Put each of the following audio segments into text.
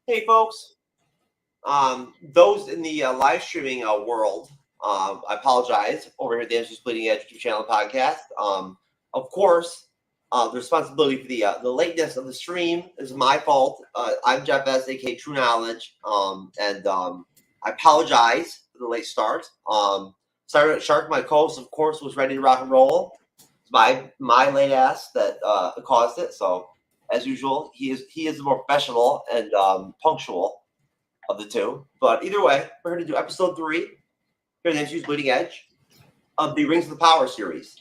Hey, folks. Those in the live streaming world, I apologize. Over here at the MCU'S Bleeding Edge YouTube channel and podcast. Of course, the responsibility for the lateness of the stream is my fault. I'm Jeff S, aka True Knowledge, and I apologize for the late start. Sorry, Shark, my co-host, of course, was ready to rock and roll. It's my late ass that caused it. So, as usual, he is the more professional and punctual of the two. But either way, we're going to do episode 3 here in the MCU'S Bleeding Edge of the Rings of the Power series.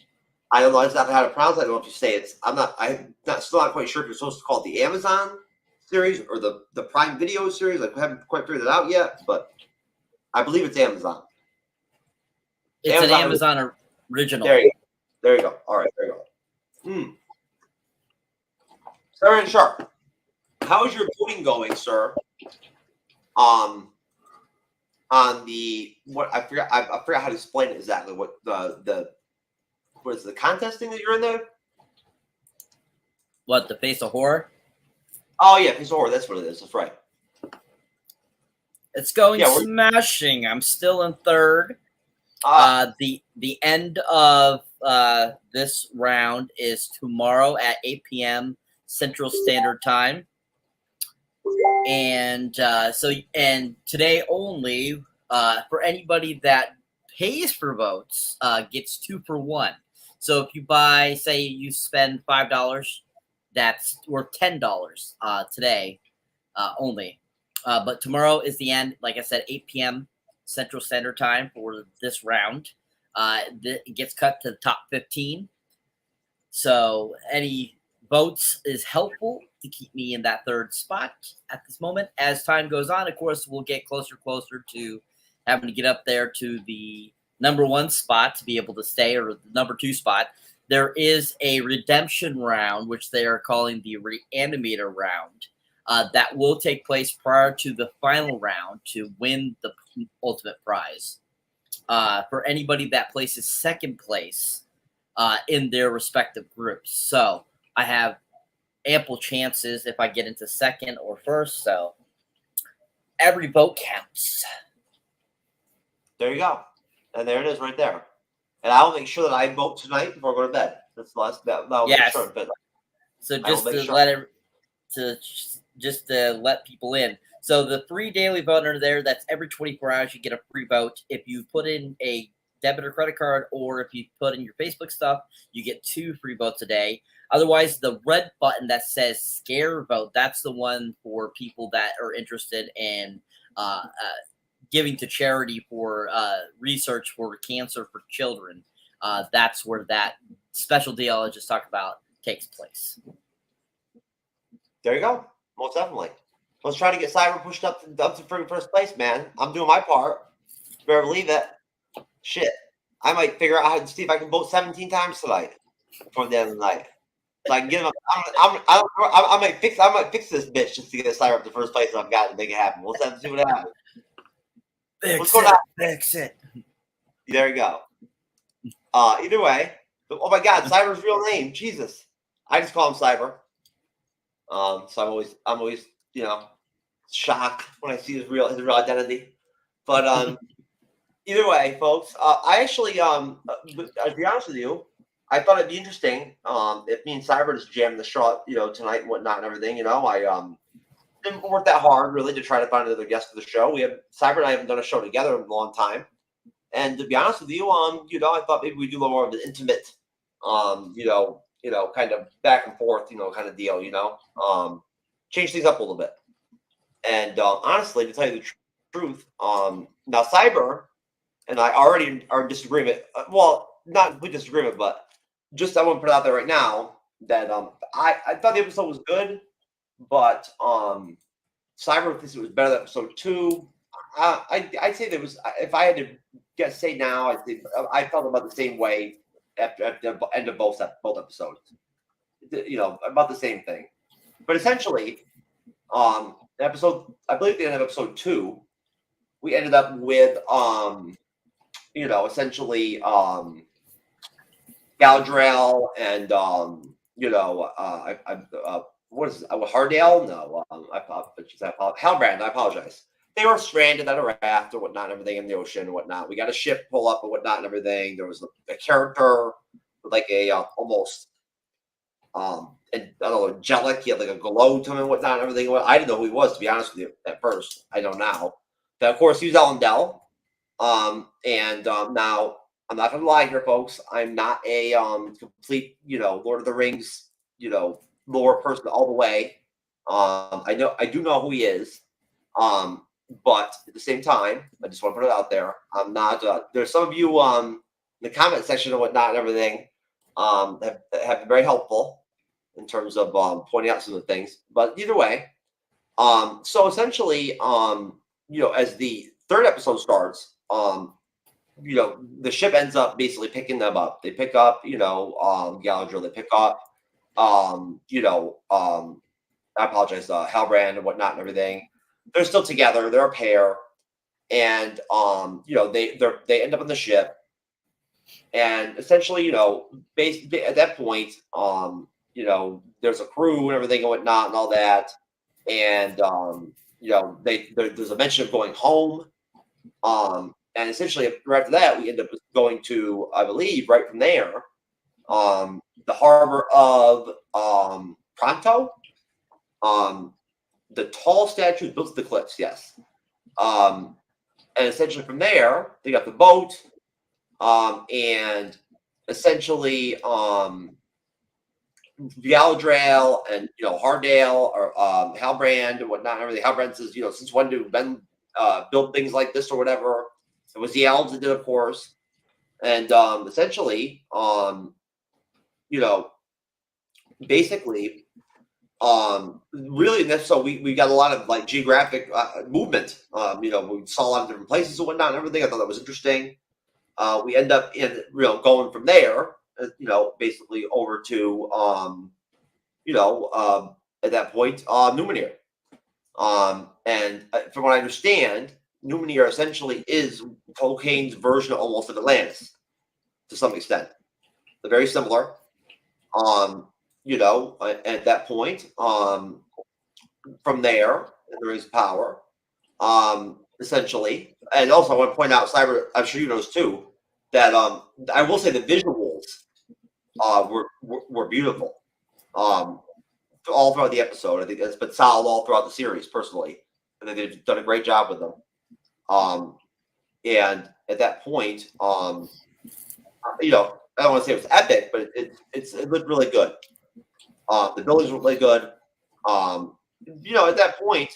I don't know exactly how to pronounce it. I don't know if you say it's. I'm still not quite sure if you're supposed to call it the Amazon series or the Prime Video series. I haven't quite figured it out yet, but I believe it's Amazon. It's an Amazon original. There you go. All right, there you go. Sarah and Sharp, how is your voting going, sir? On the what I forgot how to explain it exactly. What what is the contest thing that you're in there? What, the Face of Horror? Oh yeah, Face of Horror. That's what it is. That's right. It's going smashing. I'm still in third. The end of this round is tomorrow at 8 p.m. Central Standard Time. And today only, for anybody that pays for votes, gets 2 for 1. So if you buy, say you spend $5, that's worth $10 today only. But tomorrow is the end, like I said, 8 p.m. Central Standard Time for this round. It gets cut to the top 15. So any votes is helpful to keep me in that third spot at this moment. As time goes on, of course, we'll get closer to having to get up there to the number 1 spot to be able to stay, or the number 2 spot. There is a redemption round, which they are calling the Reanimator round, that will take place prior to the final round to win the ultimate prize. For anybody that places second place in their respective groups. So I have ample chances if I get into second or first. So every vote counts. There you go. And there it is right there. And I'll make sure that I vote tonight before I go to bed. That's the last that. Yes. Sure, but so just to let people in. So the free daily vote under there, that's every 24 hours you get a free vote. If you put in a debit or credit card, or if you put in your Facebook stuff, you get 2 free votes a day. Otherwise, the red button that says scare vote, that's the one for people that are interested in giving to charity for research for cancer for children. That's where that special deal I just talked about takes place. There you go. Most definitely. Let's try to get Cyber pushed up to first place, man. I'm doing my part. You better believe it. Shit. I might figure out how to see if I can vote 17 times tonight before the end of the night. So I can get him. I might fix this bitch just to get Cyber up to first place. And I've got to make it happen. We'll have to see what happens. Fix it. There you go. Either way. Oh my God, Cyber's real name. Jesus. I just call him Cyber. So I'm always shocked when I see his real identity. But either way, folks, I actually to be honest with you, I thought it'd be interesting if me and Cyber just jammed the show, tonight and whatnot and everything. I didn't work that hard really to try to find another guest for the show. Cyber and I haven't done a show together in a long time, and to be honest with you, I thought maybe we'd do a little more of an intimate, kind of back and forth, kind of deal, change things up a little bit. And honestly, to tell you the truth, now Cyber and I already are in disagreement. Well, not complete disagreement, but just I want to put it out there right now that I thought the episode was good, but Cyber thinks it was better than episode 2. I'd say there was, if I had to say now, I felt about the same way at the end of both episodes. About the same thing. But essentially, episode, I believe at the end of episode 2, we ended up with essentially Galadriel and what is it? Hardale? No, Halbrand. I apologize. They were stranded on a raft or whatnot, and everything in the ocean and whatnot. We got a ship pull up and whatnot and everything. There was a character with like a almost and I don't know, angelic. He had like a glow to him and whatnot and everything. I didn't know who he was, to be honest with you, at first. I don't now. But of course, he was Elendel. Now I'm not gonna lie here, folks. I'm not a complete, Lord of the Rings, lore person all the way. I do know who he is. But at the same time, I just want to put it out there. I'm not. There's some of you in the comment section and whatnot and everything have been very helpful in terms of pointing out some of the things. But either way, so essentially, as the third episode starts, the ship ends up basically picking them up. They pick up, Galadriel. They pick up, I apologize, Halbrand and whatnot and everything. They're still together. They're a pair, and they end up on the ship, and essentially, at that point, there's a crew and everything and whatnot and all that, and there's a mention of going home, and essentially right after that, we end up going to, I believe, right from there, the harbor of Pronto. The tall statue built to the cliffs, yes. And essentially from there, they got the boat, and essentially Galadriel and Hardale or Halbrand and whatnot and everything. Halbrand says, since when do men build things like this or whatever? It was the elves that did, of course. And essentially, basically, really, so we got a lot of like geographic movement. We saw a lot of different places and whatnot and everything. I thought that was interesting. We end up in going from there, basically over to at that point, Numenor. And from what I understand, Numenor essentially is Tolkien's version almost of Atlantis to some extent. They're very similar. At that point, from there is power, essentially. And also, I want to point out, Cyber, I'm sure you noticed too, that I will say the visuals were beautiful, all throughout the episode. I think that's been solid all throughout the series, personally. I think they've done a great job with them. And at that point, I don't want to say it was epic, but it looked really good. The buildings were really good. At that point,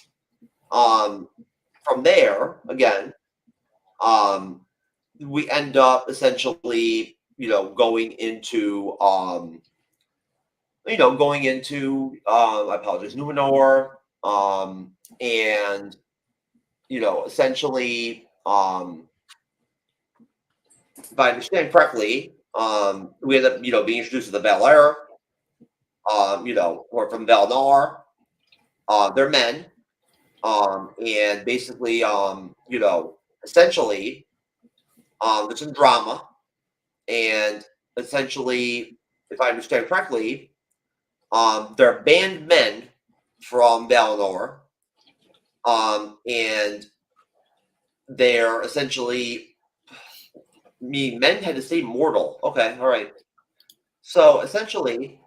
from there, again, we end up essentially, going into, I apologize, Numenor, and, essentially, if I understand correctly, we end up, being introduced to the Valar, or from Valnar. They're men, and basically, essentially, there's some drama, and essentially, if I understand correctly, they're banned men from Valinor, and they're essentially, men had to stay mortal. Okay, all right. So essentially,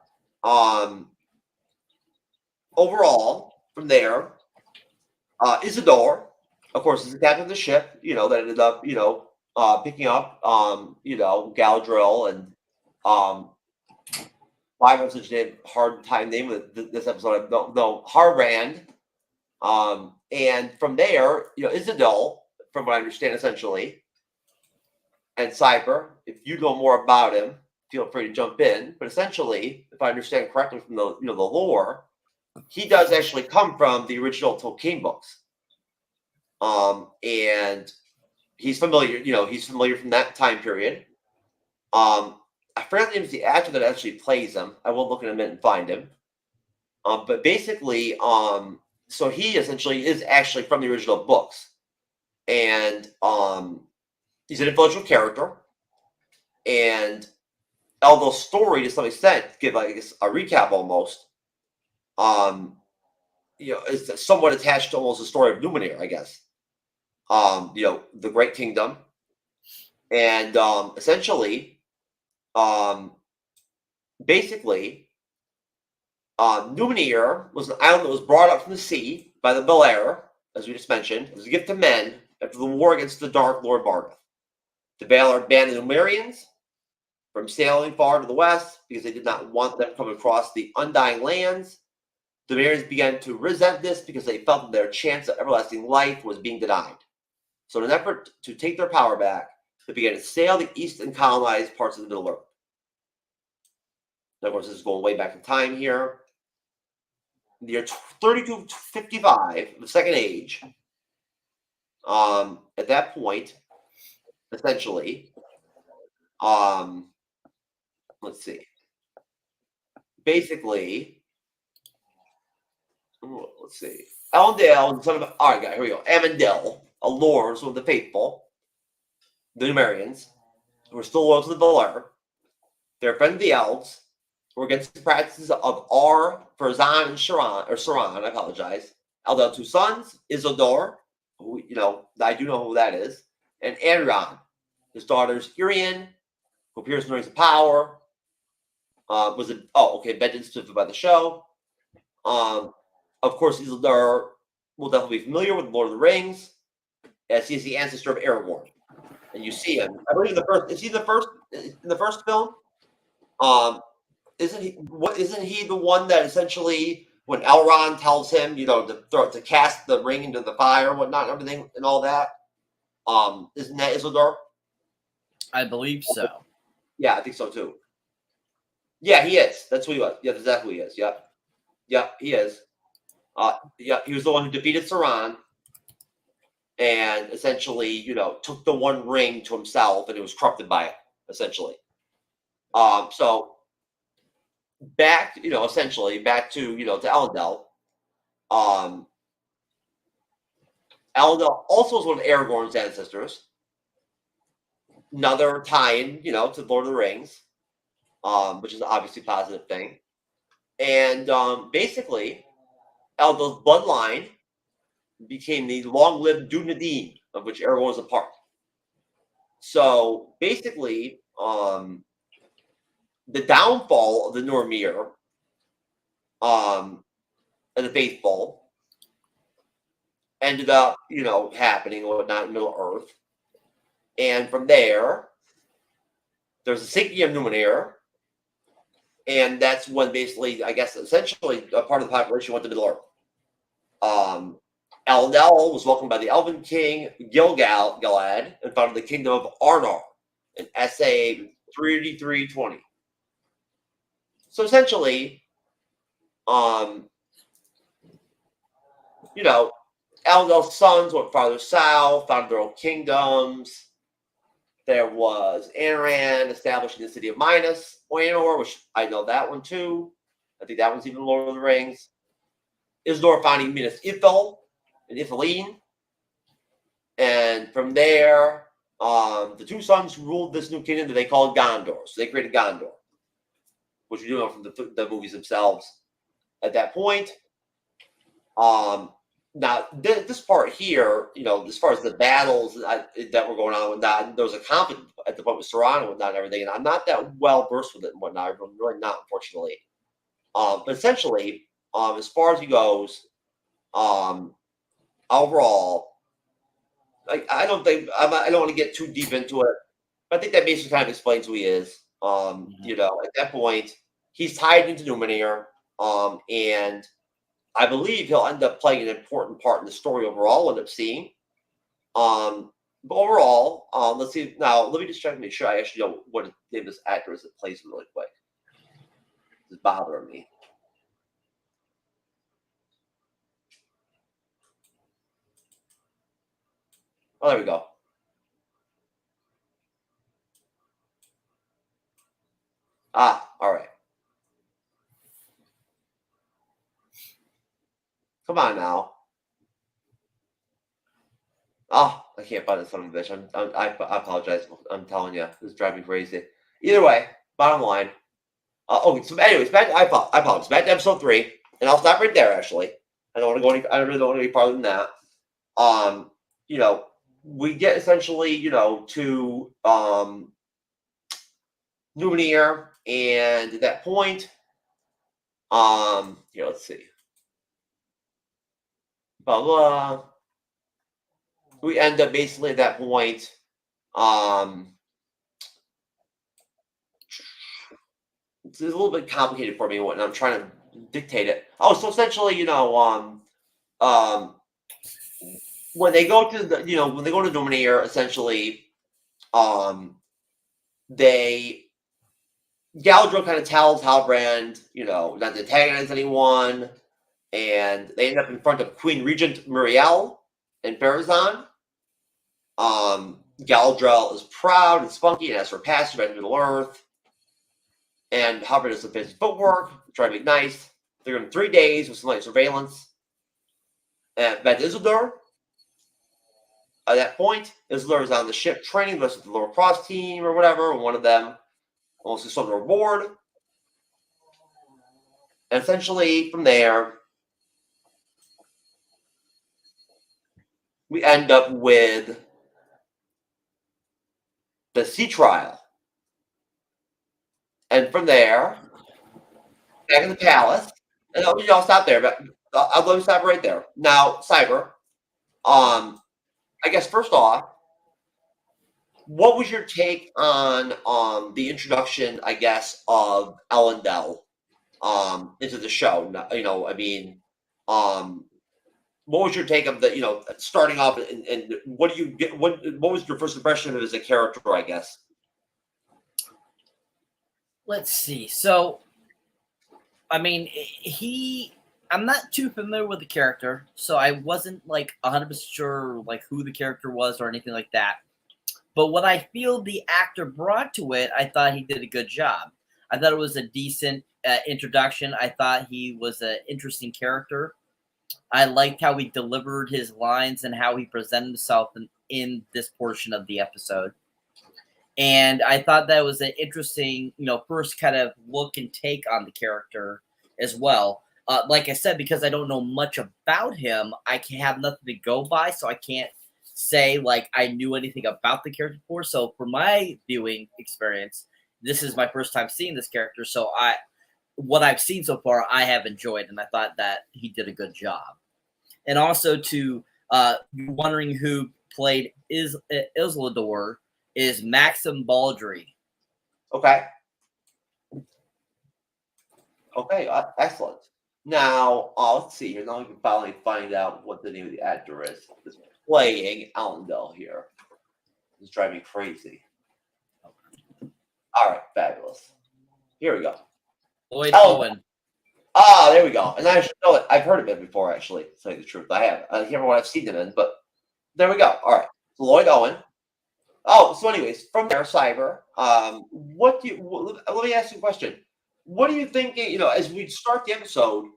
overall, from there, Isidore, of course, is the captain of the ship, that ended up, picking up, Galadriel and, why have such a hard time name with this episode? I don't know. Harbrand. And from there, Isidore, from what I understand, essentially, and Cyber, if you know more about him, feel free to jump in. But essentially, if I understand correctly from the the lore, he does actually come from the original Tolkien books. And he's familiar, he's familiar from that time period. I forget the name of the actor that actually plays him. I will look in a minute and find him. But basically, so he essentially is actually from the original books. And he's an influential character. And although story to some extent, give, I guess, a recap almost, is somewhat attached to almost the story of Numenor, I guess. The Great Kingdom, and essentially, basically, Numenor was an island that was brought up from the sea by the Belair, as we just mentioned. It was a gift to men after the war against the Dark Lord Bargath. The Valar banned the Numerians from sailing far to the west because they did not want them coming across the Undying Lands. The Numerians began to resent this because they felt that their chance of everlasting life was being denied. So in an effort to take their power back, they began to sail the east and colonize parts of the Middle Earth. Of course, this is going way back in time here. In the year 3255, the Second Age, at that point, essentially, let's see. Basically, let's see. Elendil, son of all right, guys, here we go. Amandil, a lord, so of the faithful, the Numerians, who were still loyal to the Valar. Their friend the elves were against the practices of Farazan and Saran, I apologize. Eldel, 2 sons, Isildur, who, I do know who that is, and Anrion. His daughters, Irian, who appears in the Rings of Power, vengeance by the show. Of course, Isildur will definitely be familiar with Lord of the Rings, as he is the ancestor of Aragorn. And you see him. I believe in the first film? Isn't he the one that essentially, when Elrond tells him, to cast the ring into the fire and whatnot, and everything and all that? Isn't that Isildur? I believe so. Yeah, I think so too. Yeah, he is. That's who he was. Yeah, that's exactly who he is. Yep. Yeah, he is. He was the one who defeated Sauron and essentially, took the One Ring to himself, and he was corrupted by it, essentially. So back, essentially back to, to Elendil. Elendil also is one of Aragorn's ancestors. Another tie-in, to Lord of the Rings, which is obviously a positive thing. And basically, Eldil's bloodline became the long-lived Dunedain, of which Aragorn was a part. So basically, the downfall of the Normir and the faithful ended up, happening and whatnot in Middle Earth. And from there, there's a sinking of Numenor. And that's when basically, I guess, essentially, a part of the population went to Middle Earth. Elendil was welcomed by the Elven King Gil-galad and founded the Kingdom of Arnor in SA 3320. So essentially, Elendil's sons went farther south, founded their own kingdoms. There was Anran establishing the city of Minas Anor, which I know that one too. I think that one's even Lord of the Rings. Isildur founding Minas Ithil and Ithilien. And from there, the 2 sons ruled this new kingdom that they called Gondor. So they created Gondor, which we do know from the movies themselves at that point. Now, this part here, as far as the battles that were going on and whatnot, there was a conflict at the point with Sauron and whatnot and everything, and I'm not that well versed with it and whatnot. I'm really not, unfortunately. But essentially, as far as he goes, overall, I don't want to get too deep into it, but I think that basically kind of explains who he is. At that point, he's tied into Numenor, and I believe he'll end up playing an important part in the story overall. We'll end up seeing. But overall, let's see. Now, let me just check and make sure I actually know what name of this actor is that plays him really quick. It's bothering me. Oh, there we go. All right. Come on now. Oh, I can't find this son of a bitch. I apologize. I'm telling you, this is driving me crazy. Either way, bottom line. So anyways, I apologize. Back to episode 3. and I'll stop right there. Actually, I don't want to go any. I really don't want to go any farther than that. You know, we get essentially, you know, to Lumiere, and at that point, here, let's see, blah blah. We end up basically at that point, it's a little bit complicated for me when I'm trying to dictate it. Oh, so essentially, you know, when they go to the, you know, when they go to Lumiere, essentially, they Galadriel kind of tells Halbrand, you know, not to antagonize anyone, and they end up in front of Queen Regent Muriel and Farazan. Galadriel is proud and spunky and asks for passage by Middle Earth, and Halbrand does some fancy footwork, trying to be nice. They're in 3 days with some light surveillance. And back to Isildur. At that point, Isildur is on the ship training with the Lower Cross team or whatever, and one of them almost gets on board. And essentially, from there, we end up with the sea trial. And from there, back in the palace, and I'll stop there, but I'll let me stop right there. Now, Cyber, I guess first off, what was your take on the introduction, I guess, of Elendil into the show? You know, I mean, what was your take of the, you know, starting off, and what do you get? What was your first impression of him as a character? I guess. Let's see. So, I mean, I'm not too familiar with the character, so I wasn't like 100% sure like who the character was or anything like that. But what I feel the actor brought to it, I thought he did a good job. I thought it was a decent introduction. I thought he was an interesting character. I liked how he delivered his lines and how he presented himself in this portion of the episode. And I thought that was an interesting, you know, first kind of look and take on the character as well. Like I said, because I don't know much about him, I can have nothing to go by, so I can't say like I knew anything about the character before. So for my viewing experience, this is my first time seeing this character. So what I've seen so far, I have enjoyed, and I thought that he did a good job. And also to wondering who played Isildur is Maxim Baldry. Okay. Okay, excellent. Now, let's see here. Now we can finally find out what the name of the actor is that's playing Elendil here. It's driving me crazy. All right, fabulous. Here we go. Lloyd Owen. Ah, there we go. And I should know it. I've heard of it before, actually, to tell you the truth. I have. I can't remember what I've seen him in, but there we go. All right. So Lloyd Owen. Oh, so anyways, from there, Cyber, what do you, let me ask you a question. What do you think, you know, as we start the episode,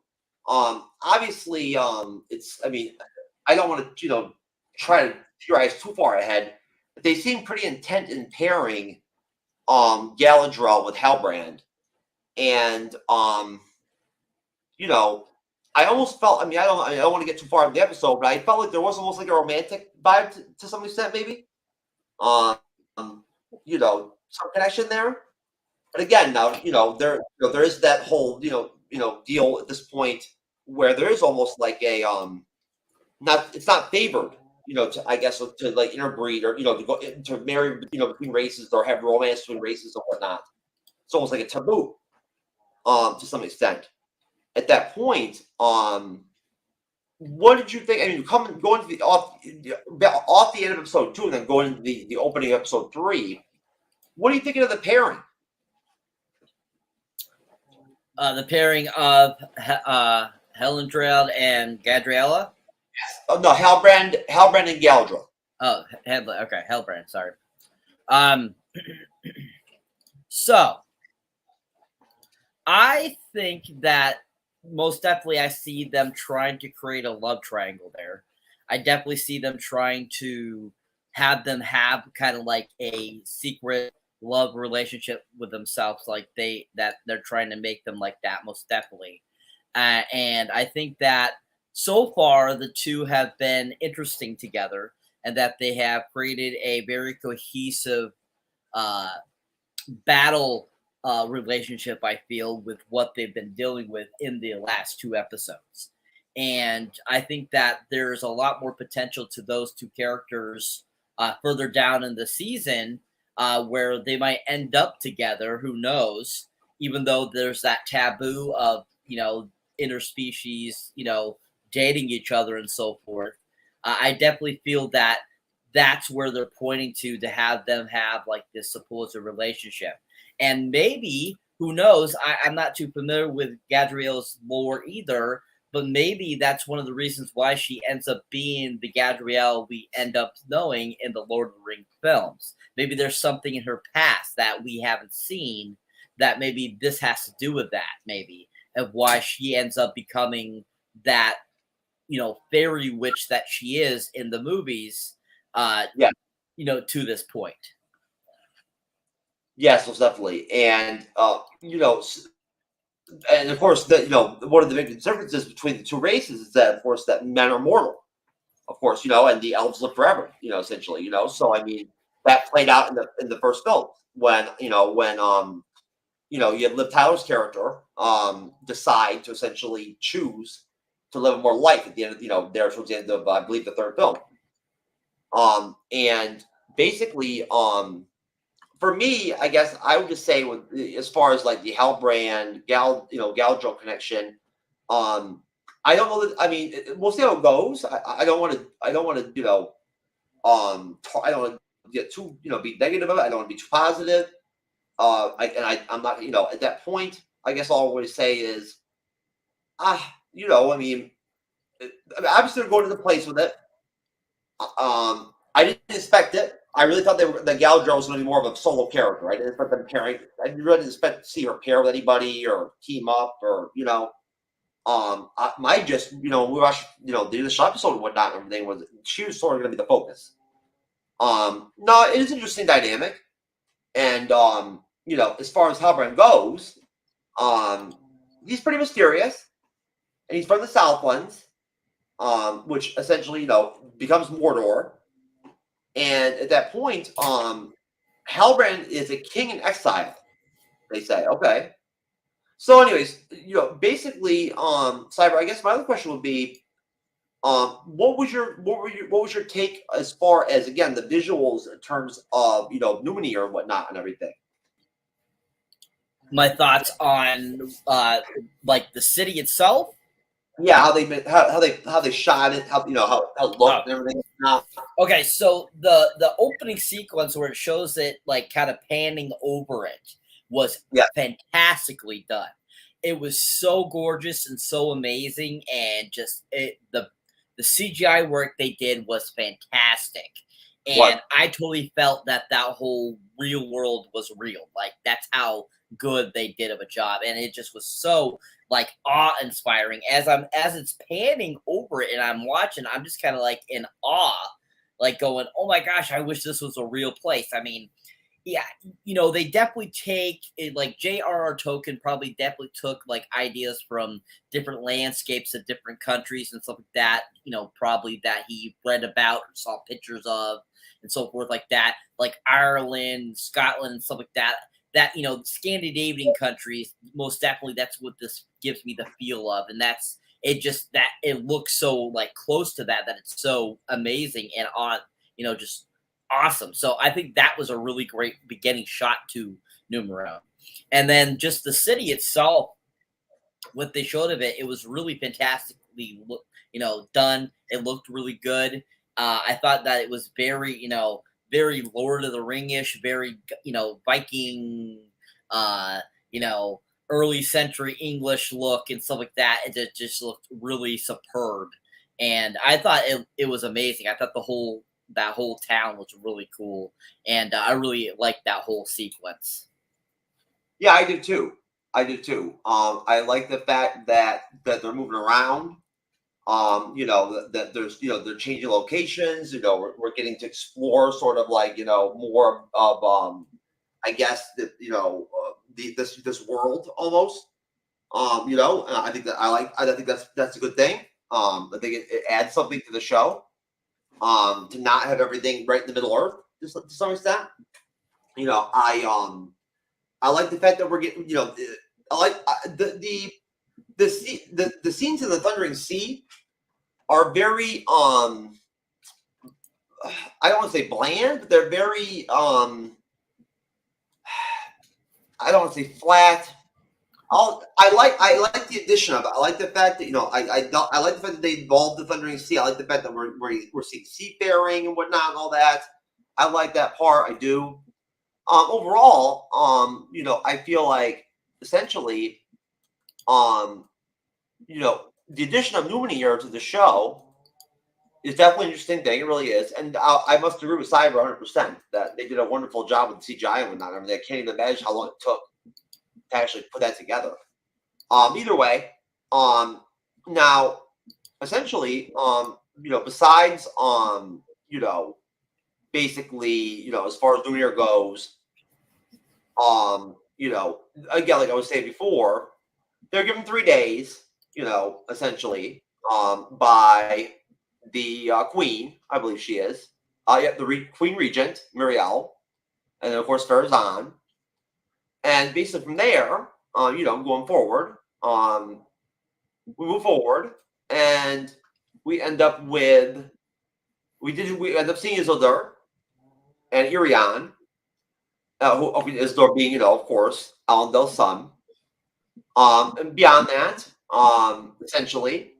obviously, it's, I mean, I don't want to, you know, try to theorize too far ahead, but they seem pretty intent in pairing, Galadriel with Halbrand. And, you know, I almost felt, I mean, I don't want to get too far in the episode, but I felt like there was almost like a romantic vibe to some extent, maybe. You know, some connection there. But again, now, you know, there is that whole, you know, deal at this point where there is almost like a it's not favored, you know, to, I guess, to like interbreed or, you know, to go to marry, you know, between races or have romance between races or whatnot. It's almost like a taboo, to some extent. At that point, what did you think? I mean, going to the off the end of episode 2 and then going to the opening of episode 3. What are you thinking of the pairing? The pairing of Helendreld and Gadriella. Oh no, Halbrand and Galadriel. Oh, okay, Hellbrand. Sorry. So I think that most definitely I see them trying to create a love triangle there. I definitely see them trying to have them have kind of like a secret love relationship with themselves, like they're trying to make them like that, most definitely. And I think that so far the two have been interesting together, and that they have created a very cohesive uh, battle relationship, I feel, with what they've been dealing with in the last two episodes. And I think that there's a lot more potential to those two characters further down in the season, where they might end up together. Who knows? Even though there's that taboo of, interspecies, dating each other and so forth. I definitely feel that that's where they're pointing to have them have like this supposed relationship. And maybe, who knows, I'm not too familiar with Gadriel's lore either, but maybe that's one of the reasons why she ends up being the Gadriel we end up knowing in the Lord of the Rings films. Maybe there's something in her past that we haven't seen, that maybe this has to do with that, maybe, of why she ends up becoming that, fairy witch that she is in the movies, Yeah. To this point. Yes, most definitely. And and of course, one of the big differences between the two races is that, of course, that men are mortal, of course, and the elves live forever, essentially, So I mean, that played out in the first film when you had Liv Tyler's character decide to essentially choose to live a more life at the end of there towards the end of, I believe, the third film. And basically, for me, I guess I would just say, as far as like the Halbrand Galadriel connection, I don't know that. I mean, we'll see how it goes. I don't want to. I don't want to. I don't want to get too be negative about it. I don't want to be too positive. I'm not. At that point, I guess all I always say is, I mean, obviously they're going to the place with it. I didn't expect it. I really thought that Galadriel was going to be more of a solo character. I didn't expect them pairing. I really didn't expect to see her pair with anybody or team up or my just we watched the initial episode and whatnot and everything was she was sort of going to be the focus. No, it is an interesting dynamic, and as far as Halbrand goes, he's pretty mysterious, and he's from the Southlands, which essentially becomes Mordor. And at that point, Halbrand is a king in exile. They say, okay. So, anyways, basically, Cyber. I guess my other question would be, what was your take as far as, again, the visuals in terms of Numini or whatnot and everything? My thoughts on like the city itself. Yeah, how they shot it, how it looked and everything. Okay, so the opening sequence where it shows it like kind of panning over it was fantastically done. It was so gorgeous and so amazing, and just the CGI work they did was fantastic. And I totally felt that whole real world was real. Like, that's how good they did of a job, and it just was so like awe-inspiring. As it's panning over it and I'm watching, I'm just kind of like in awe, like going, oh my gosh, I wish this was a real place. I mean, yeah, they definitely take it, like J.R.R. Tolkien probably definitely took like ideas from different landscapes of different countries and stuff like that, probably that he read about or saw pictures of and so forth, like that, like Ireland, Scotland, and stuff like that. That Scandinavian countries, most definitely that's what this gives me the feel of, and that's it. Just that it looks so like close to that it's so amazing and on just awesome. So I think that was a really great beginning shot to Numero, and then just the city itself, what they showed of it, it was really fantastically done. It looked really good. I thought that it was very very Lord of the Ring-ish, very, Viking, early century English look and stuff like that. It just looked really superb. And I thought it was amazing. I thought that whole town was really cool. And I really liked that whole sequence. Yeah, I did too. I like the fact that they're moving around. That there's, they're changing locations, we're getting to explore sort of like, more of, I guess, this world almost. I think that I think that's a good thing. I think it adds something to the show. To not have everything right in the middle earth to some extent. I like the fact that we're getting, I like the scenes in the Thundering Sea are very I don't want to say bland, but they're very I don't want to say flat. I like the addition of it. I like the fact that I like the fact that they involved the Thundering Sea. I like the fact that we're seeing seafaring and whatnot and all that. I like that part. I do. Overall, I feel like essentially, the addition of Numenor to the show is definitely an interesting thing. It really is, and I must agree with Cyber 100% that they did a wonderful job with CGI and whatnot. I mean, I can't even imagine how long it took to actually put that together. Either way, now essentially, besides, basically, as far as Lumiere goes, again, like I was saying before, they're given 3 days, essentially, by the Queen, I believe she is, the Queen Regent, Muriel, and then of course Farazan, and basically from there, going forward, we move forward, and we end up with we end up seeing Isildur and Irion, who Isildur being, of course, Alandel's son. And beyond that, essentially,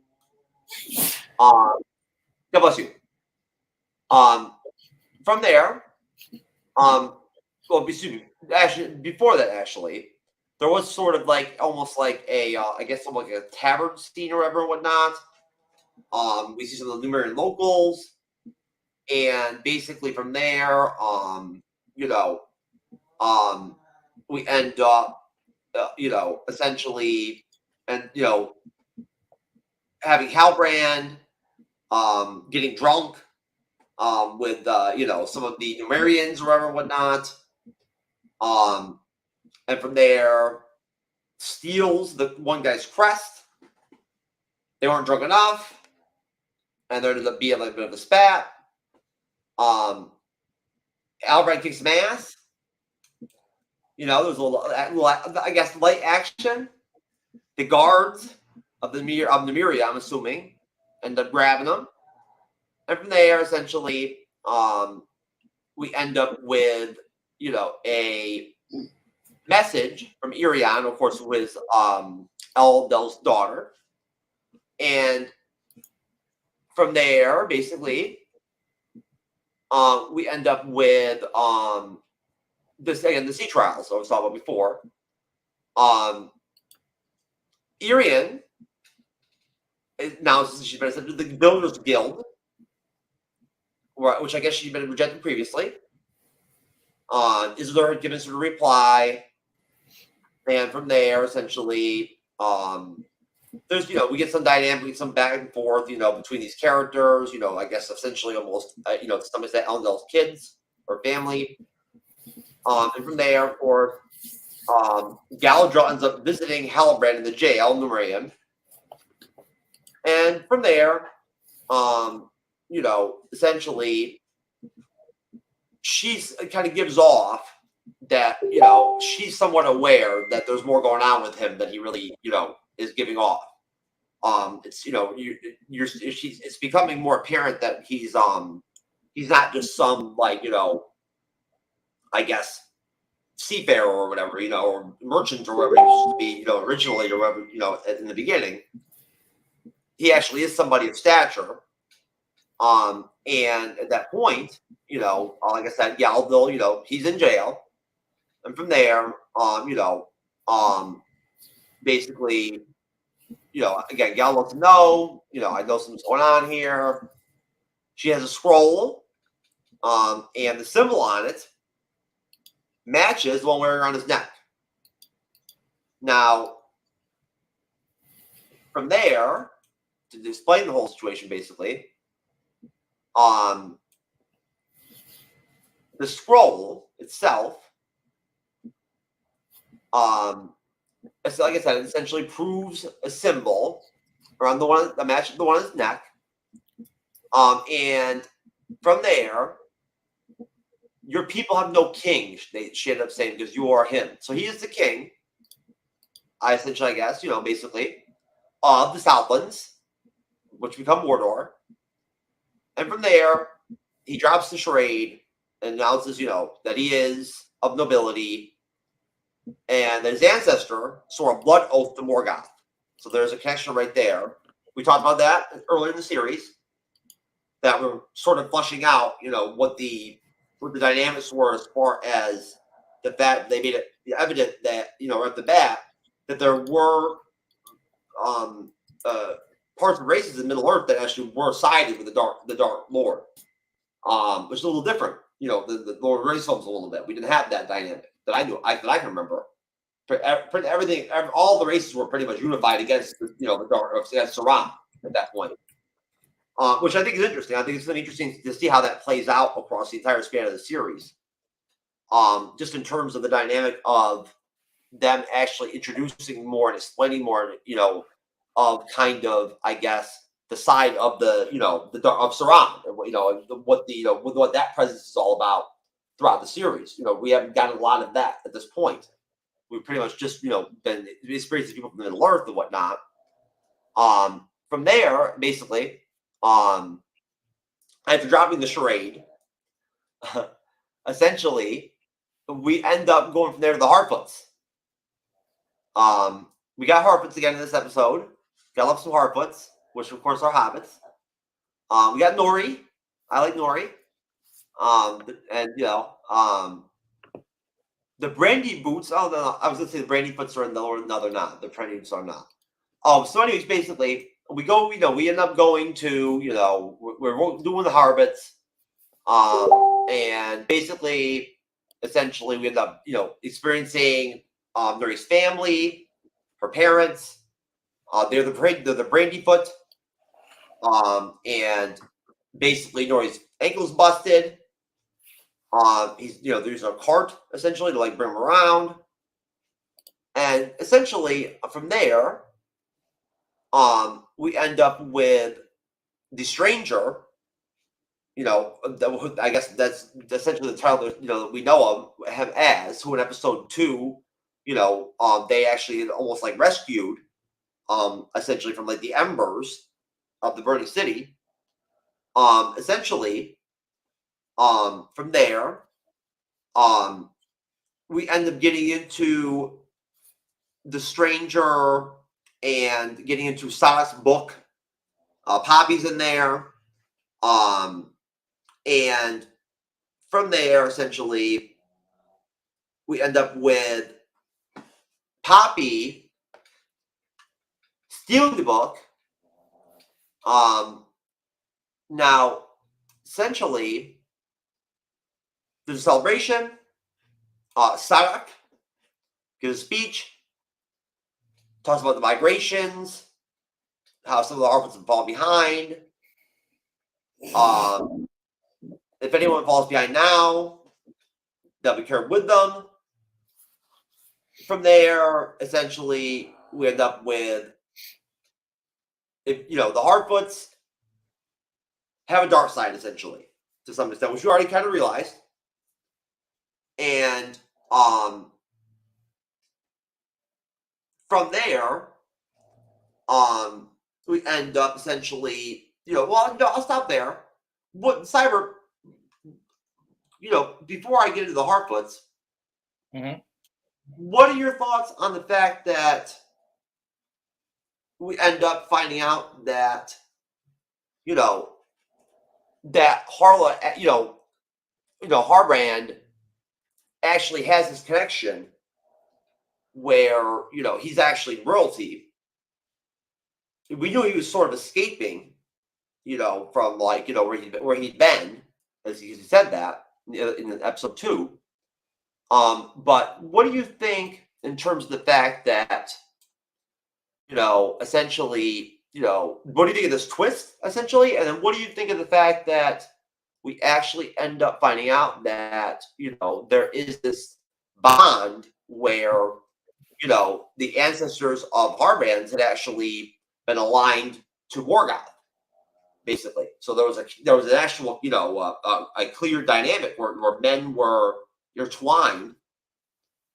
God bless you. From there, well, actually, before that, actually, there was sort of like almost like I guess something like a tavern scene or whatever and whatnot. We see some of the Numerian locals, and basically from there, we end up, essentially, and having Halbrand, getting drunk, with some of the Numerians or whatever and whatnot, and from there steals the one guy's crest. They weren't drunk enough, and there ended up being like a bit of a spat. Halbrand kicks some ass. There was a little, I guess, light action. The guards of the Nymeria, I'm assuming, end up grabbing them. And from there, essentially, we end up with, a message from Irion, of course, who is Eldel's daughter. And from there, basically, we end up with the sea trials I was talking about before. Irion now she's been accepted to the Builders Guild, which I guess she'd been rejected previously. Isildur had given sort of reply, and from there, essentially, there's we get some dynamic, we get some back and forth, between these characters. I guess essentially almost to some extent Elendil's kids or family. And from there, of course, Galadriel ends up visiting Halbrand in the jail, Numerian. And from there, essentially, she's kind of gives off that, she's somewhat aware that there's more going on with him than he really, is giving off. It's, it's becoming more apparent that he's not just some, like, I guess, seafarer or whatever, or merchant or whatever he used to be, originally or whatever, in the beginning. He actually is somebody of stature. And at that point, like I said, Yaldil, he's in jail. And from there, basically, again, Gal wants to know, I know something's going on here. She has a scroll, and the symbol on it matches the one wearing around his neck. Now, from there, to explain the whole situation, basically, the scroll itself like I said, it essentially proves a symbol around the match, the one on his neck. And from there, your people have no king, she ended up saying, because you are him. So he is the king, I guess, basically, of the Southlands, which become Mordor. And from there, he drops the charade and announces, that he is of nobility and that his ancestor swore a blood oath to Morgoth. So there's a connection right there. We talked about that earlier in the series, that we're sort of fleshing out, what the dynamics were as far as the fact they made it evident that, at the bat, that there were parts of races in Middle Earth that actually were sided with the Dark Lord, which is a little different. The Lord of the Rings films a little bit. We didn't have that dynamic that I can remember. Everything, all the races were pretty much unified against the Dark, against Sauron at that point. Which I think is interesting. I think it's really interesting to see how that plays out across the entire span of the series. Just in terms of the dynamic of them actually introducing more and explaining more, of kind of, I guess, the side of the of Sauron, what that presence is all about throughout the series. We haven't gotten a lot of that at this point. We've pretty much just been experiencing people from Middle Earth and whatnot. From there, basically, after dropping the charade, essentially, we end up going from there to the Harfoots. We got Harfoots again in this episode. Got up some Harfoots, which of course are hobbits. We got Nori. I like Nori. And the Brandy Boots. Oh no, I was gonna say the Brandy Foots are in the Lord. No, they're not. The Brandy Boots are not. So anyways, basically, we go. We end up going to. We're doing the Hobbits. And basically, essentially, we end up experiencing Nori's family, her parents. They're the Brandyfoot. And basically, Nori's ankle's busted. He's there's a cart essentially to bring him around, and essentially from there, we end up with the stranger. I guess that's essentially the title that we know of him as. Who in episode 2, they actually almost rescued, essentially from the embers of the burning city. Essentially. From there, we end up getting into the stranger and getting into Sadok's book. Poppy's in there. And from there, essentially, we end up with Poppy stealing the book. Now, essentially, there's a celebration. Sadok gives a speech, talks about the migrations, how some of the Harfoots have fallen behind. If anyone falls behind now, they'll be carried with them. From there, essentially, we end up with, the Harfoots have a dark side, essentially, to some extent, which we already kind of realized. And from there, we end up essentially, I'll stop there. What Cyber, before I get into the Harfoots, what are your thoughts on the fact that we end up finding out that, that Harla, Harbrand actually has this connection where, he's actually royalty. We knew he was sort of escaping, from where he'd been, as he said that in episode 2. But what do you think in terms of the fact that, essentially, what do you think of this twist, essentially? And then what do you think of the fact that we actually end up finding out that, there is this bond where the ancestors of Harbands had actually been aligned to Morgoth, basically. So there was an actual, a clear dynamic where men were intertwined,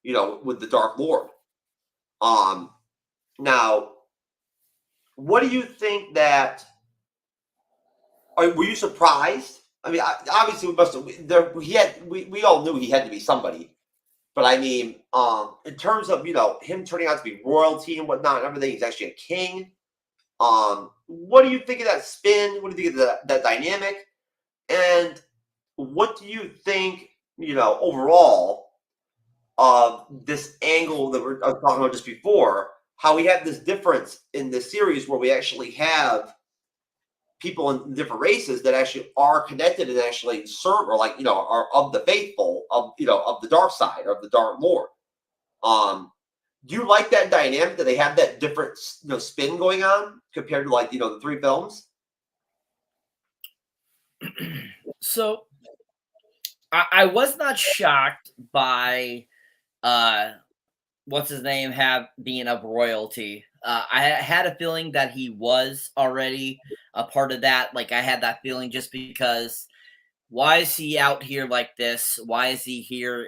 with the Dark Lord. Now, what do you think that? Were you surprised? I mean, obviously we must have. We all knew he had to be somebody. But I mean, in terms of him turning out to be royalty and whatnot and everything, he's actually a king. What do you think of that spin? What do you think of that dynamic? And what do you think, overall of this angle that I was talking about just before? How we have this difference in this series where we actually have people in different races that actually are connected and actually serve, or are of the faithful of the dark side, of the Dark Lord. Do you like that dynamic that they have that different spin going on compared to the three films? So I was not shocked by what's his name being of royalty. I had a feeling that he was already a part of that. Like, I had that feeling just because why is he out here like this? Why is he here?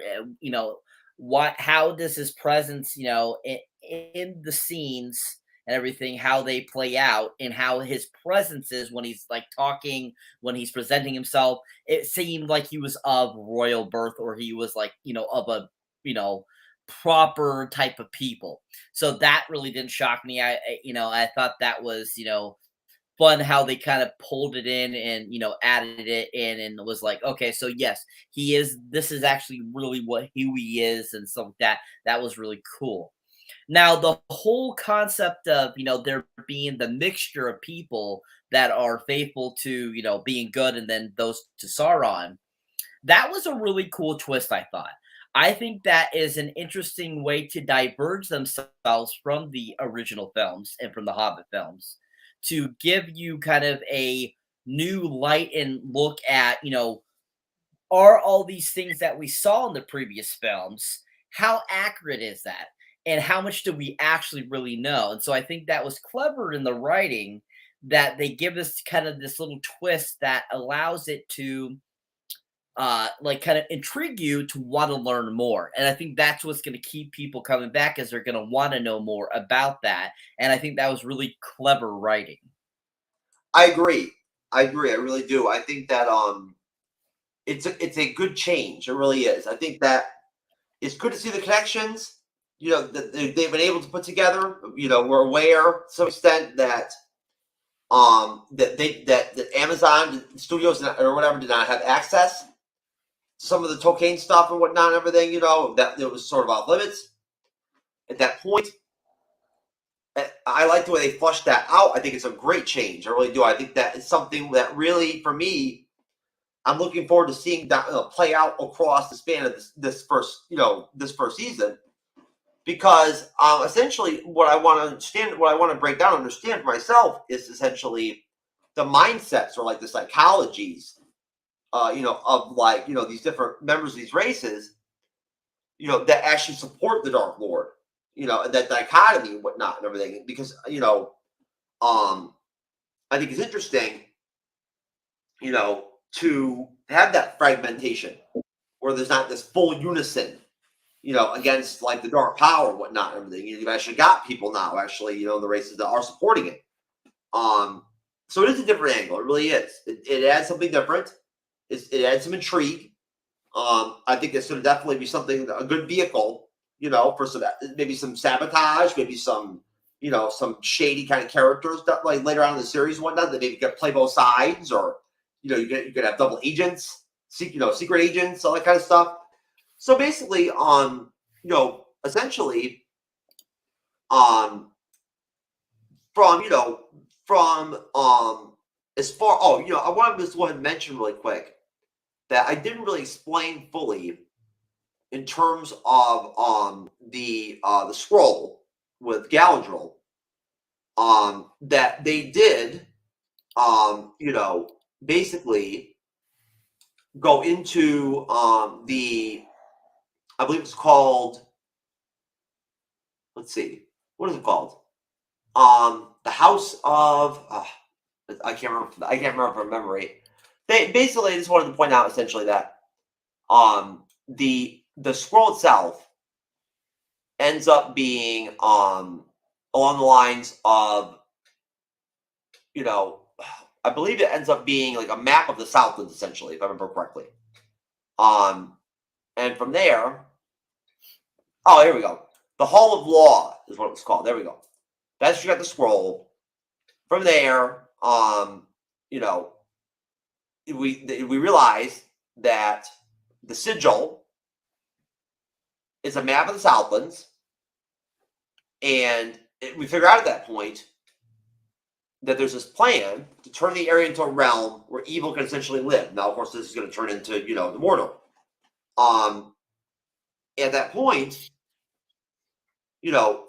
How does his presence, in the scenes and everything, how they play out and how his presence is when he's talking, when he's presenting himself, it seemed like he was of royal birth, or he was of a, proper type of people. So that really didn't shock me. I thought that was, fun how they kind of pulled it in and, added it in, and was like, okay, so yes, this is actually really who he is and stuff like that. That was really cool. Now, the whole concept of, there being the mixture of people that are faithful to, being good, and then those to Sauron, that was a really cool twist, I thought. I think that is an interesting way to diverge themselves from the original films and from the Hobbit films, to give you kind of a new light and look at, are all these things that we saw in the previous films, how accurate is that? And how much do we actually really know? And so I think that was clever in the writing, that they give us kind of this little twist that allows it to kind of intrigue you to want to learn more. And I think that's what's going to keep people coming back, is they're going to want to know more about that. And I think that was really clever writing. I agree. I really do. I think that it's a good change. It really is. I think that it's good to see the connections, that they've been able to put together. We're aware to some extent that that Amazon Studios or whatever did not have access to some of the Tolkien stuff and whatnot and everything, that it was sort of off limits at that point. I like the way they flushed that out. I think it's a great change. I really do. I think that it's something that really, for me, I'm looking forward to seeing that play out across the span of this first season. Because essentially, what I want to understand, what I want to break down and understand for myself, is essentially the mindsets, or the psychologies, of these different members of these races, that actually support the Dark Lord, that dichotomy and whatnot and everything. Because I think it's interesting, to have that fragmentation where there's not this full unison, against the dark power and whatnot and everything. You've actually got people now, actually, the races that are supporting it. So it is a different angle. It really is. It adds something different. It adds some intrigue. I think it's going to definitely be a good vehicle, for maybe some sabotage, maybe some shady kind of characters that later on in the series and whatnot, that maybe could play both sides, or you could have double agents, secret agents, all that kind of stuff. So basically, essentially, as far, I wanted to just go ahead and mention really quick that I didn't really explain fully in terms of the scroll with Galadriel, that they did, basically go into I believe it's called let's see, what is it called? The House of I can't remember from memory. They basically just wanted to point out essentially that the scroll itself ends up being along the lines of, you know, I believe it ends up being like a map of the Southlands, essentially, if I remember correctly. And from there, oh, here we go. The Hall of Law is what it was called. There we go. That's you got the scroll. From there, you know, we realize that the sigil is a map of the Southlands, and we figure out at that point that there's this plan to turn the area into a realm where evil can essentially live. Now, of course, this is going to turn into, you know, the Mordor. At that point, you know,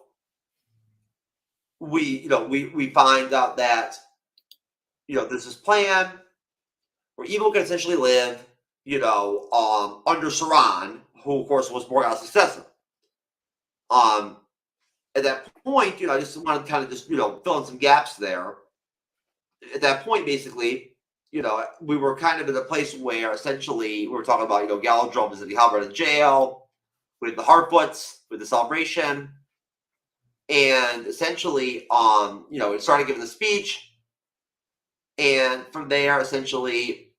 we find out that, you know, there's this plan where evil can essentially live, you know, under Sauron, who of course was Morgoth's successor. At that point, you know, I just want to kind of just, you know, fill in some gaps there. At that point, basically, you know, we were kind of in a place where essentially we were talking about, you know, Galadriel visiting Halbrand in jail, with the Harfoots, with the celebration, and essentially, you know, it started giving the speech, and from there, essentially,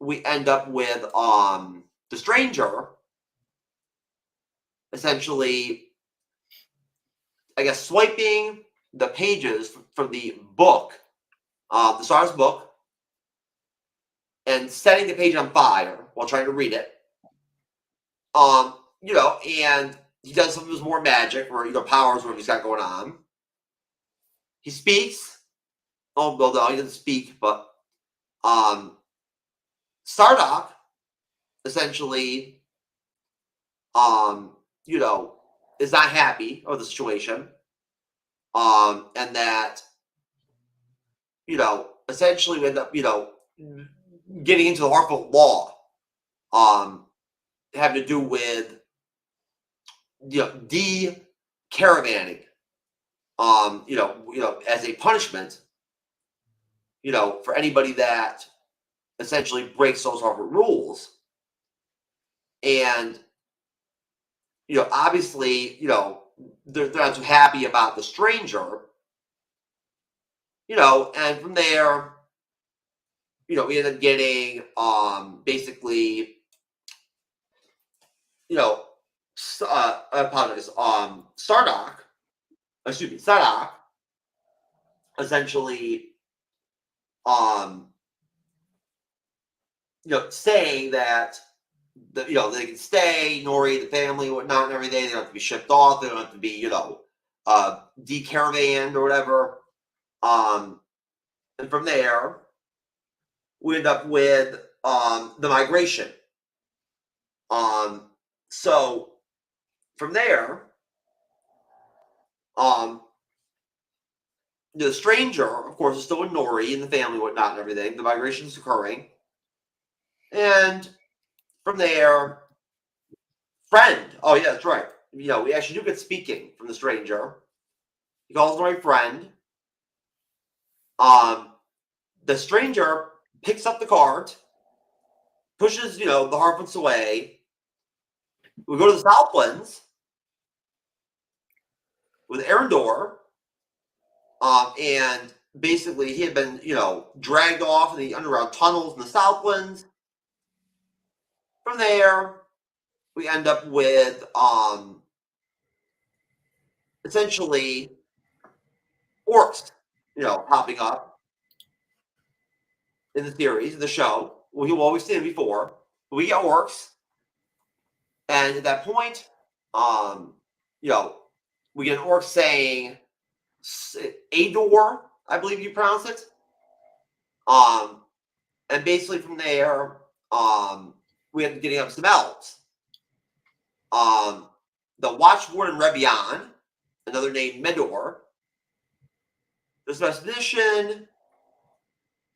we end up with the stranger, essentially, I guess, swiping the pages from the book, the Stars book, and setting the page on fire while trying to read it. You know, and he does some of his more magic or, you know, powers, whatever he's got going on. He speaks. Oh, well, no, he doesn't speak, but Stardock essentially, you know, is not happy with the situation, and that, you know, essentially we end up, you know, getting into the Harfoot Law, having to do with, you know, de-caravanning, you know, as a punishment, you know, for anybody that essentially breaks those Harfoot rules. And, you know, obviously, you know, they're not too happy about the stranger, you know, and from there, you know, we end up getting, basically, you know, I apologize, Sadoc, essentially, you know, saying that, you know, they can stay, Nori, the family, whatnot, and everything. They don't have to be shipped off. They don't have to be, you know, decaravaned or whatever. And from there, we end up with the migration. So from there, the stranger, of course, is still with Nori and the family, whatnot, and everything. The migration is occurring, and from there, friend. Oh yeah, that's right. You know, we actually do get speaking from the stranger. He calls Nori friend. The stranger picks up the cart, pushes, you know, the Harfoots away. We go to the Southlands with Arendor, and basically he had been, you know, dragged off in the underground tunnels in the Southlands. From there, we end up with essentially orcs, you know, popping up in the series, in the show. We've always seen it before. We get orcs, and at that point, you know, we get an orc saying Ador, I believe you pronounce it. And basically from there, we end up getting up some elves. The Watchwarden Revion, another name Medor. There's an expedition,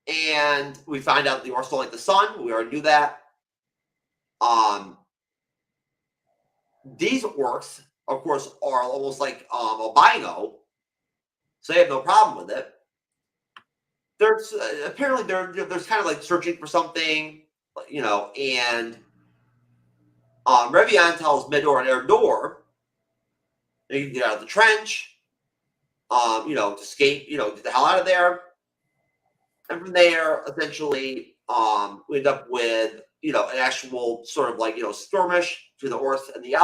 and we find out the orcs don't like the sun. We already knew that. These orcs of course, are almost like albino, so they have no problem with it. There's apparently there's kind of like searching for something, and Revian tells Medor and Erdor they can get out of the trench, to escape, get the hell out of there. And from there, essentially, we end up with, an actual sort of like, skirmish between the Orcs and the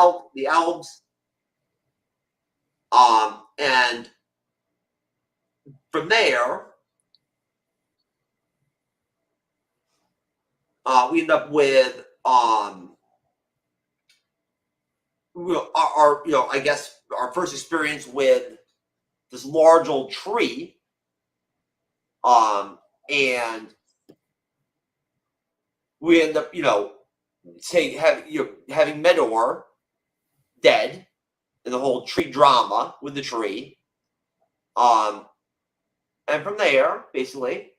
Elves. And from there, we end up with I guess our first experience with this large old tree, and we end up, having Medor dead in the whole tree drama with the tree, and from there, basically,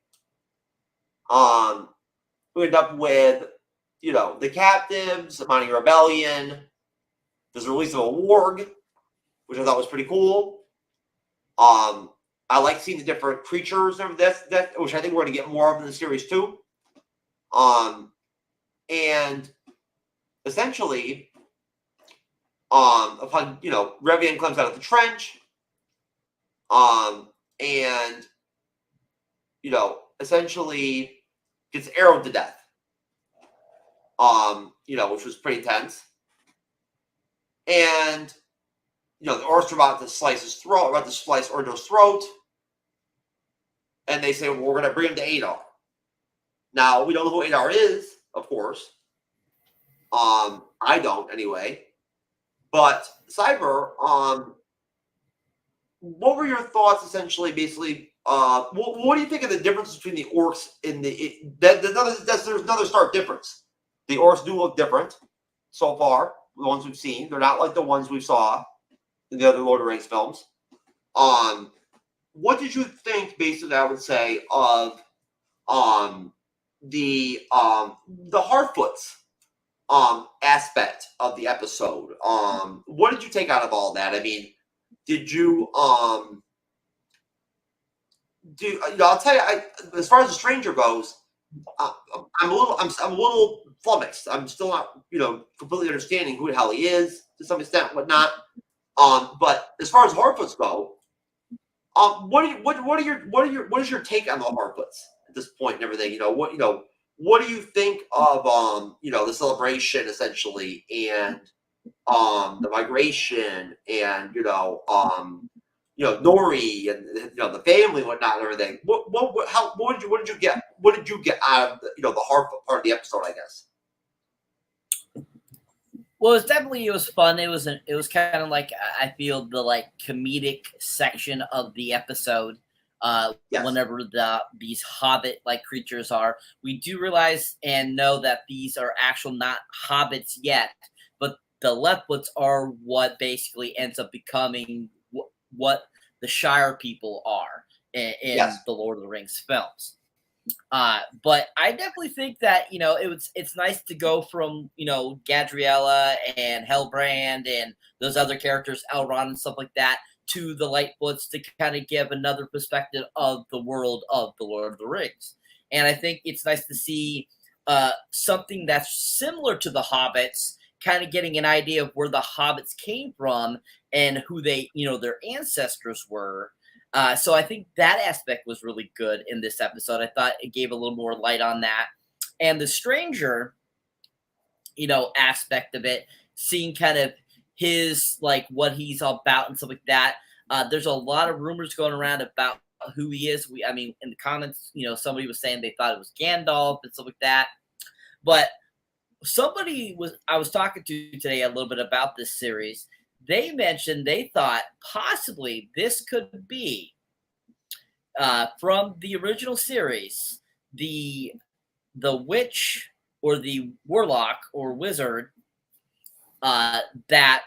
we end up with, the captives, the mounting rebellion. There's a release of a warg, which I thought was pretty cool. I like seeing the different creatures and that which I think we're going to get more of in the series too. And essentially, upon Revian climbs out of the trench, and essentially gets arrowed to death. Which was pretty intense. And the Orcs are about to slice Ordo's throat. And they say, well, we're going to bring him to Adar. Now, we don't know who Adar is, of course. I don't, anyway. But, Cyber, what were your thoughts, essentially, basically? What do you think of the difference between the Orcs and there's another stark difference. The Orcs do look different so far, the ones we've seen. They're not like the ones we saw in the other Lord of the Rings films. What did you think, basically, I would say, of the Harfoots aspect of the episode? What did you take out of all that? I mean, did you I'll tell you, as far as the stranger goes, I'm a little flummoxed. I'm still not, completely understanding who the hell he is to some extent, whatnot. But as far as Harfoots go, what is your take on the Harfoots at this point and everything? What do you think of the celebration essentially, and the migration, and Nori and the family and whatnot and everything? What did you get? What did you get out of the Harfoot part of the episode, I guess? Well, it was fun. It was kind of like, I feel, the like comedic section of the episode. Yes. Whenever these hobbit like creatures are, we do realize and know that these are actual not hobbits yet, but the Leftwoods are what basically ends up becoming what the Shire people are in yes. the Lord of the Rings films. But I definitely think that it's nice to go from Gadriella and Hellbrand and those other characters, Elrond and stuff like that, to the Lightfoots, to kind of give another perspective of the world of the Lord of the Rings. And I think it's nice to see something that's similar to the Hobbits, kind of getting an idea of where the Hobbits came from and who they, their ancestors were. So I think that aspect was really good in this episode. I thought it gave a little more light on that. And the stranger, aspect of it, seeing kind of his, like, what he's all about and stuff like that. There's a lot of rumors going around about who he is. In the comments, somebody was saying they thought it was Gandalf and stuff like that. But I was talking to today a little bit about this series. They mentioned they thought possibly this could be from the original series, the witch or the warlock or wizard that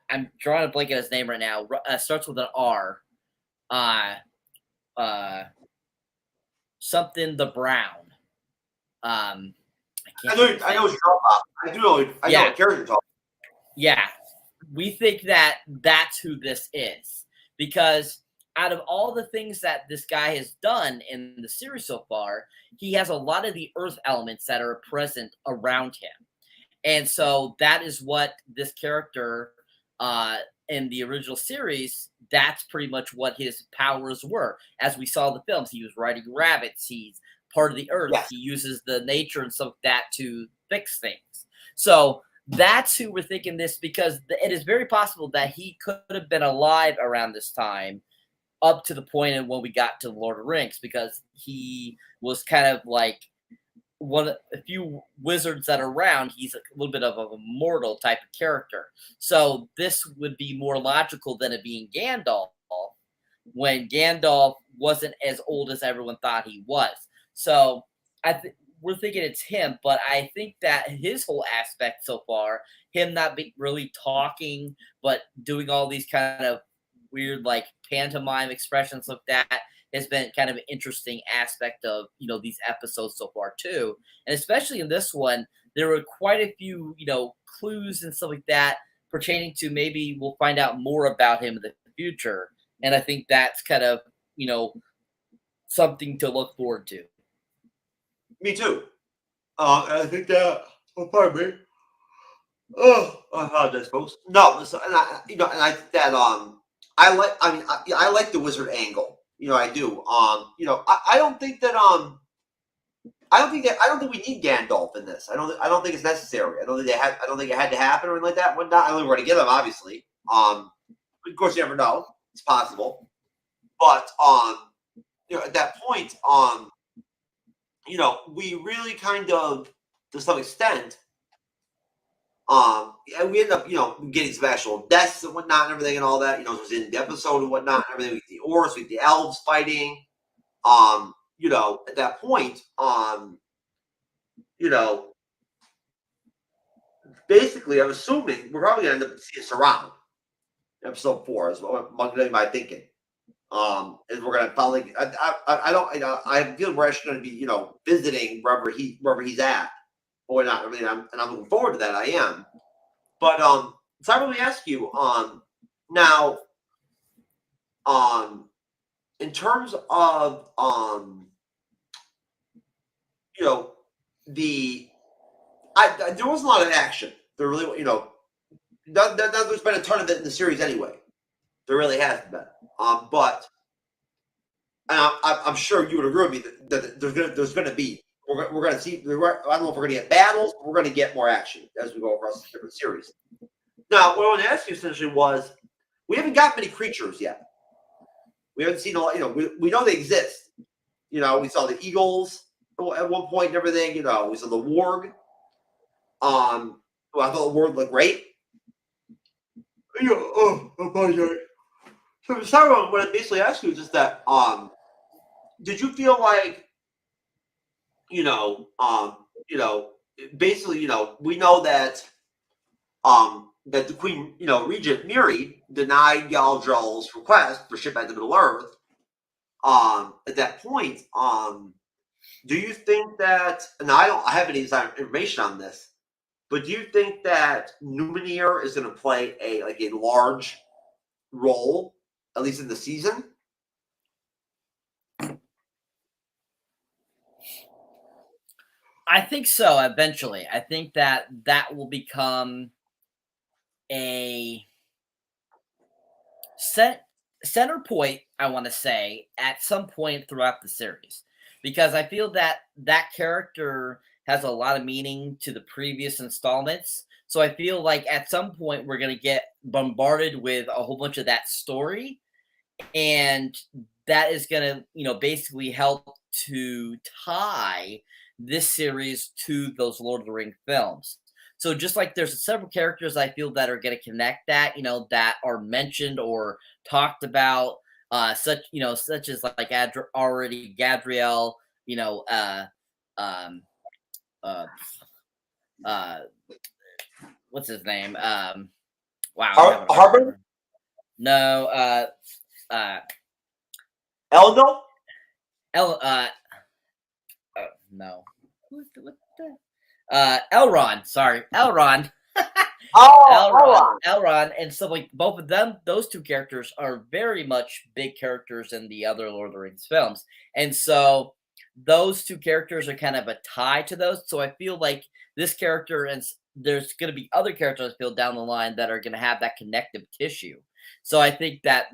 I'm drawing a blank at his name right now. Starts with an R. Something the Brown. I know what you're talking about. I know what character you're talking about. Yeah. we think that that's who this is, because out of all the things that this guy has done in the series so far, he has a lot of the earth elements that are present around him. And so that is what this character in the original series, that's pretty much what his powers were. As we saw in the films, he was riding rabbits, he's part of the earth, Yes. he uses the nature and stuff like that to fix things. So that's who we're thinking this, because it is very possible that he could have been alive around this time, up to the point of when we got to Lord of the Rings, because he was kind of like one of a few wizards that are around. He's a little bit of a mortal type of character. So this would be more logical than it being Gandalf, when Gandalf wasn't as old as everyone thought he was. So we're thinking it's him, but I think that his whole aspect so far, him not really talking, but doing all these kind of weird like pantomime expressions like that, has been kind of an interesting aspect of, you know, these episodes so far too. And especially in this one, there were quite a few, you know, clues and stuff like that pertaining to maybe we'll find out more about him in the future. And I think that's kind of, you know, something to look forward to. Me too. I think that. Oh, pardon me. Oh, I apologize, folks. No, so, and I, you know, and I think that I like. I mean, I like the wizard angle. You know, I do. You know, I don't think that I don't think we need Gandalf in this. I don't think it's necessary. I don't think it had to happen or anything like that. Whatnot. I don't think we're gonna get him, obviously. Of course, you never know. It's possible, but you know, at that point, you know, we really kind of, to some extent, and we end up, you know, getting some actual deaths and whatnot and everything and all that. You know, it was in the episode and whatnot and everything. We get the orcs, we get the elves fighting. You know, at that point, you know, basically, I'm assuming we're probably gonna end up seeing Saran episode 4 is what my thinking. Is we're gonna probably I don't, you know, I feel we're actually gonna be, you know, visiting wherever he's at or not. I mean, I'm looking forward to that. I am, but so I really ask you now in terms of you know, there wasn't a lot of action. There really, you know, there's been a ton of it in the series anyway. There really hasn't been. But I'm sure you would agree with me that there's gonna be, we're gonna see. I don't know if we're gonna get battles, but we're gonna get more action as we go across the different series. Now, what I want to ask you essentially was, we haven't got many creatures yet. We haven't seen a lot. You know, we know they exist. You know, we saw the eagles at one point and everything. You know, we saw the warg. Well, I thought the warg looked great. You know, oh, I apologize. So, Sarah, what I basically asked you is just that, did you feel like, you know, basically, you know, we know that, that the Queen, you know, Regent Miri denied Galadriel's request for ship back to Middle Earth. At that point, do you think that? And I don't have any information on this, but do you think that Numenor is going to play a large role, at least in the season? I think so. Eventually, I think that will become a center point, I want to say, at some point throughout the series, because I feel that character has a lot of meaning to the previous installments. So I feel like at some point we're going to get bombarded with a whole bunch of that story, and that is going to, you know, basically help to tie this series to those Lord of the Rings films. So just like there's several characters I feel that are going to connect that, you know, that are mentioned or talked about, such as like already Gadriel, you know, what's his name? Wow. Harbin? No, Elno? No. What the? Elrond. Sorry, Elrond. Oh, Elrond, and stuff like both of them. Those two characters are very much big characters in the other Lord of the Rings films, and so those two characters are kind of a tie to those. So I feel like this character and there's going to be other characters I feel down the line that are going to have that connective tissue. So I think that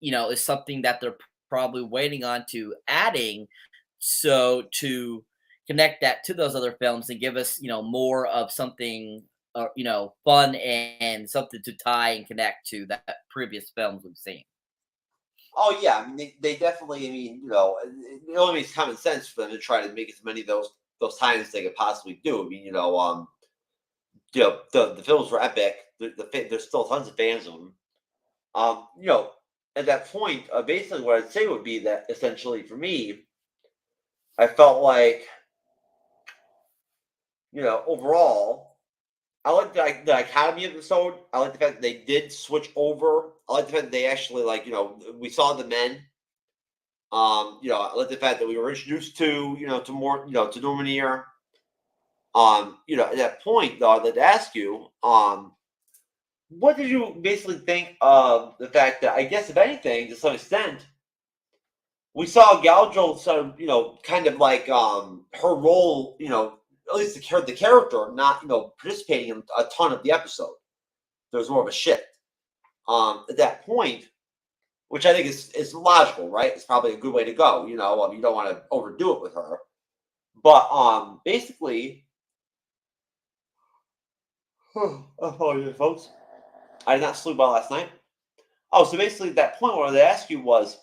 is something that they're probably waiting on to adding, so to connect that to those other films and give us more of something fun and something to tie and connect to that previous films we've seen. oh yeah. I mean, they definitely. I mean, it only makes common sense for them to try to make as many of those times as they could possibly do. I mean, the films were epic. There's still tons of fans of them. At that point, basically what I'd say would be that essentially for me, I felt like, overall, I like the Academy episode. I like the fact that they did switch over. I like the fact that they actually, we saw the men. I like the fact that we were introduced to more, to Normanir. At that point, though, I'd like to ask you, what did you basically think of the fact that, I guess, if anything, to some extent, we saw Galadriel sort of, kind of like her role, at least the character, not, participating in a ton of the episode. There was more of a shift. At that point, which I think is logical, right? It's probably a good way to go. You don't want to overdo it with her. But basically, apologies, folks. I did not sleep well last night. Oh, so basically, that point where they asked you was,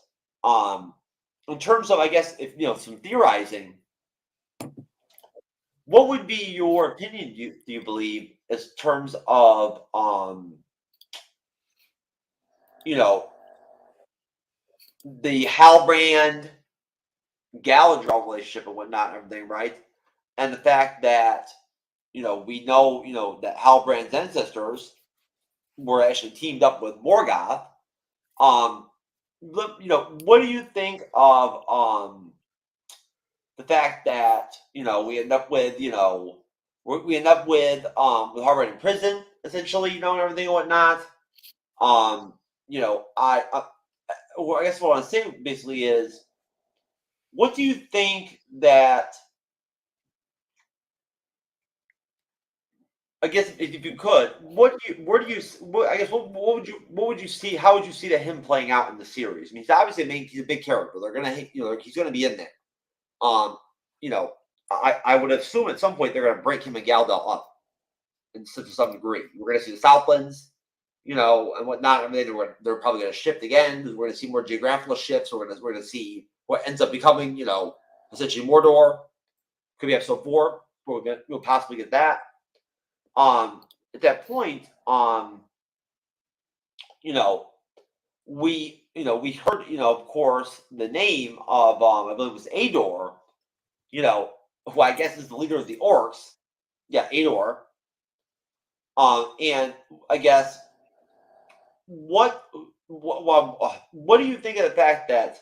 in terms of, I guess, if some theorizing, what would be your opinion? Do you believe, as terms of, the Halbrand Galadriel relationship and whatnot, and everything, right? And the fact that we know that Halbrand's ancestors were actually teamed up with Morgoth. What do you think of the fact that we end up with we end up with Halbrand in prison, essentially, and everything and whatnot. I guess what I want to say basically is, what do you think that? I guess if you could, I guess what would you see? How would you see that him playing out in the series? I mean, he's a big character. They're gonna he's gonna be in there. You know, I would assume at some point they're gonna break him and Galdell up to some degree. We're gonna see the Southlands, and whatnot. I mean, they're probably gonna shift again. We're gonna see more geographical shifts. We're gonna see what ends up becoming, essentially Mordor. Could be episode 4. We'll possibly get that. At that point, we heard, of course, the name of, I believe it was Ador, who I guess is the leader of the orcs. Yeah, Ador. And I guess what do you think of the fact that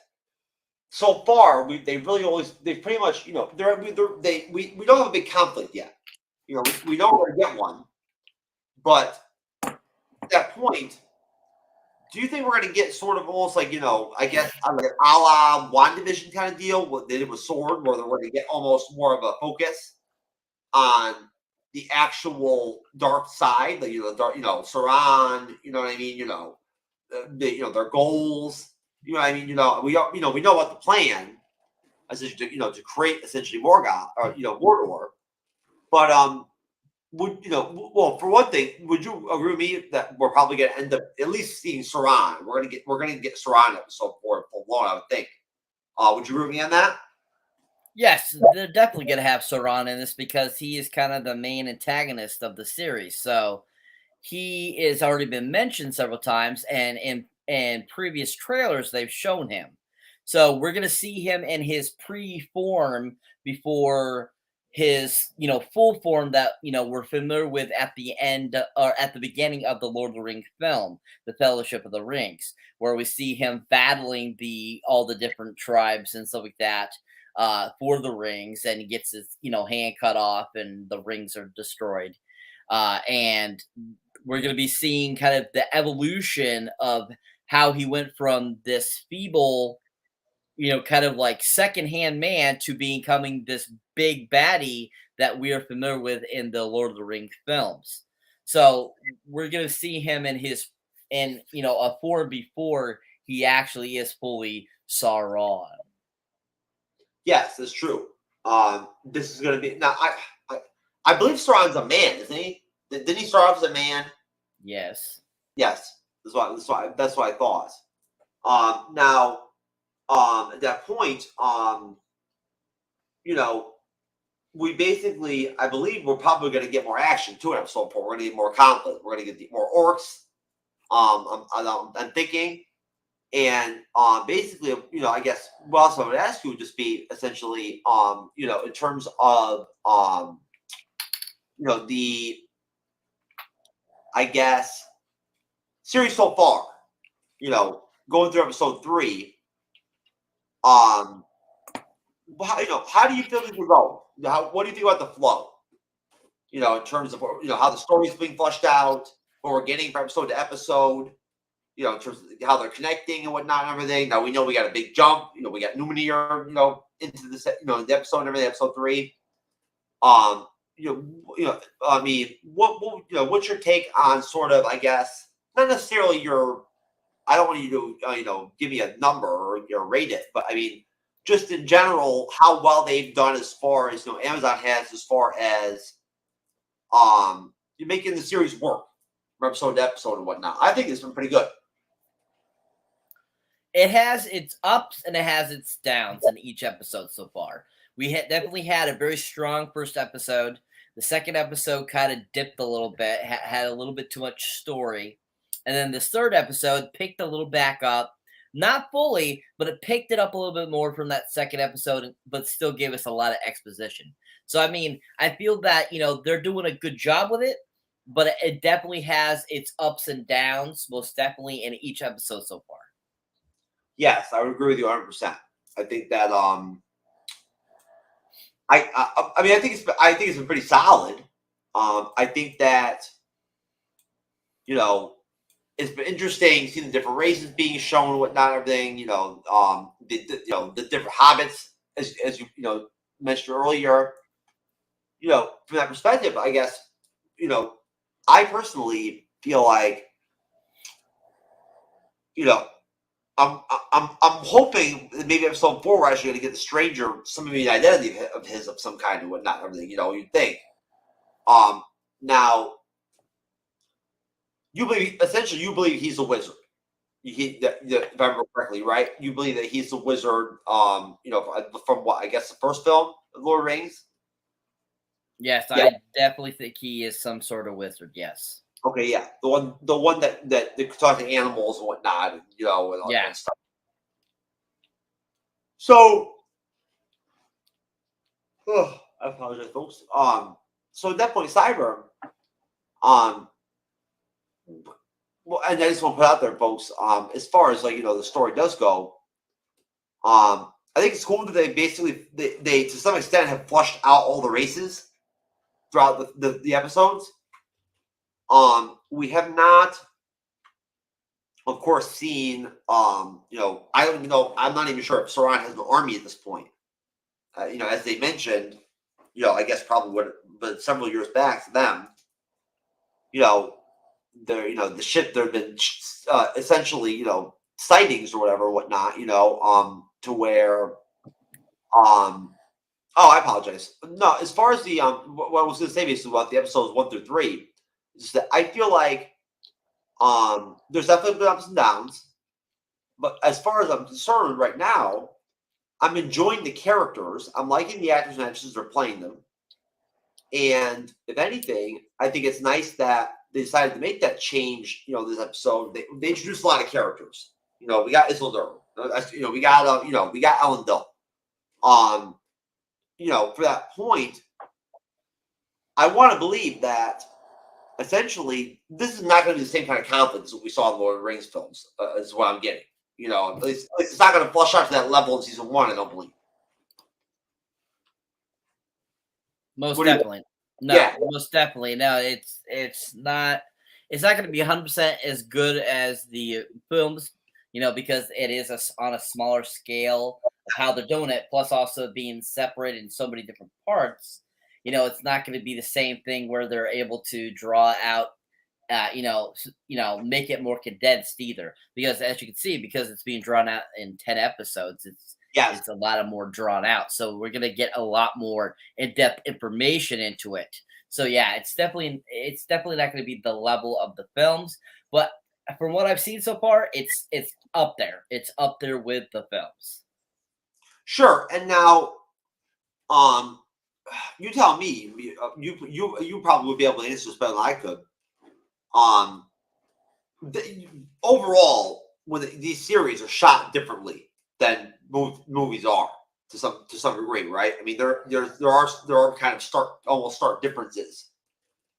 so far they've pretty much, we don't have a big conflict yet. We know we're going to get one, but at that point, do you think we're going to get sort of almost like, I guess, like a la WandaVision kind of deal, what they did with Sword, where we're going to get almost more of a focus on the actual dark side, like, Sauron, you know what I mean? Their goals, you know what I mean? We know about the plan, essentially, to create essentially Morgoth, or, Mordor. But well, for one thing, would you agree with me that we're probably going to end up at least seeing Sauron? We're going to get Sauron episode 4 full blown, I would think. Would you agree with me on that? Yes, they're definitely going to have Sauron in this because he is kind of the main antagonist of the series. So he has already been mentioned several times, and in previous trailers they've shown him. So we're going to see him in his pre-form before his full form that we're familiar with at the end or at the beginning of the Lord of the Rings film, The Fellowship of the Rings, where we see him battling all the different tribes and stuff like that for the rings, and he gets his hand cut off and the rings are destroyed. and we're going to be seeing kind of the evolution of how he went from this feeble, kind of like secondhand man to becoming this big baddie that we are familiar with in the Lord of the Rings films. So we're going to see him in a form before he actually is fully Sauron. Yes, that's true. This is going to be now. I believe Sauron's a man, isn't he? Didn't he start off as a man? Yes. Yes. That's what I thought. Now, at that point, we basically, I believe, we're probably going to get more action to it. Episode 4. We're going to get more conflict. We're going to get more orcs. I'm thinking, and basically, I guess what else I would ask you would just be essentially, in terms of, the, I guess, series so far, going through episode 3, how do you feel this will go? What do you think about the flow? In terms of, how the story's being fleshed out, what we're getting from episode to episode, in terms of how they're connecting and whatnot and everything. Now we know we got a big jump. We got Numenor, into this, the episode and everything, episode 3. I mean, what's your take on sort of, I guess, not necessarily I don't want you to, give me a number or rate it, but I mean, just in general, how well they've done as far as, Amazon has as far as, you're making the series work from episode to episode and whatnot. I think it's been pretty good. It has its ups and it has its downs in each episode so far. We definitely had a very strong first episode. The second episode kind of dipped a little bit, had a little bit too much story. And then this third episode picked a little back up. Not fully, but it picked it up a little bit more from that second episode, but still gave us a lot of exposition. So, I mean, I feel that, they're doing a good job with it, but it definitely has its ups and downs, most definitely in each episode so far. Yes, I would agree with you 100%. I think that, I mean, I think it's been pretty solid. I think that, it's been interesting seeing the different races being shown and whatnot, everything, the different hobbits, as you, mentioned earlier, from that perspective, I guess, I personally feel like, I'm hoping that maybe episode 4 we're actually going to get the stranger, some of the identity of his of some kind and whatnot, everything, you'd think. Now, you believe he's a wizard. If I remember correctly, right? You believe that he's a wizard. From what I guess the first film, Lord of the Rings. Yes, Yeah. I definitely think he is some sort of wizard. Yes. Okay, yeah, the one that talks to animals and whatnot, and all that stuff. So, I apologize, folks. So at that point, Cyber, well, and I just want to put out there, folks. As far as the story does go, I think it's cool that they basically they to some extent have flushed out all the races throughout the episodes. We have not, of course, seen. I don't even know. I'm not even sure if Sauron has an army at this point. As they mentioned, I guess probably but several years back to them, the ship, there have been essentially, sightings or whatever, whatnot, to where, oh, I apologize. No, as far as the, what I was going to say basically about the episodes 1 through 3, is that I feel like, there's definitely been ups and downs, but as far as I'm concerned right now, I'm enjoying the characters. I'm liking the actors and actresses that are playing them. And if anything, I think it's nice that they decided to make that change. This episode, they introduced a lot of characters. We got Isildur. We got Elendil. For that point, I want to believe that essentially this is not going to be the same kind of conflict as what we saw in the Lord of the Rings films. Is what I'm getting. At least it's not going to flush out to that level in season 1. I don't believe. Most definitely. No, Yeah, most definitely. No, it's not going to be 100% as good as the films, because it is on a smaller scale of how they're doing it, plus also being separated in so many different parts. It's not going to be the same thing where they're able to draw out, make it more condensed either. Because as you can see, because it's being drawn out in 10 episodes, yes, it's a lot of more drawn out. So we're gonna get a lot more in-depth information into it. So yeah, it's definitely not gonna be the level of the films, but from what I've seen so far, it's up there. It's up there with the films. sure. And now, um, you tell me. You probably would be able to answer this better than I could. Um, Overall, when these series are shot differently than movies are to some degree, right? I mean, there are kind of almost stark differences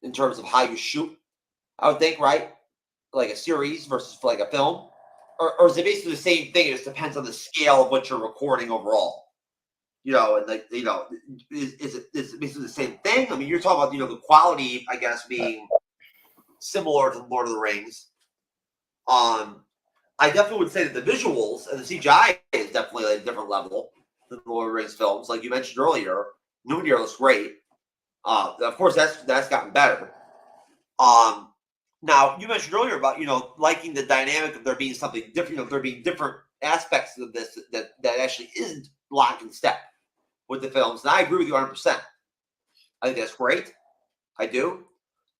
in terms of how you shoot. I would think, right? Like a series versus like a film, or is it basically the same thing? It just depends on the scale of what you're recording overall. And like is it basically the same thing? I mean, you're talking about the quality, I guess, being similar to Lord of the Rings. I definitely would say that the visuals and the CGI is definitely like a different level than the Lord of the Rings films. Like you mentioned earlier, Numenor looks great. Of course, that's gotten better. Um, Now you mentioned earlier about liking the dynamic of there being something different. There being different aspects of this that actually isn't locked in step with the films, and I agree with you 100%. I think that's great. I do.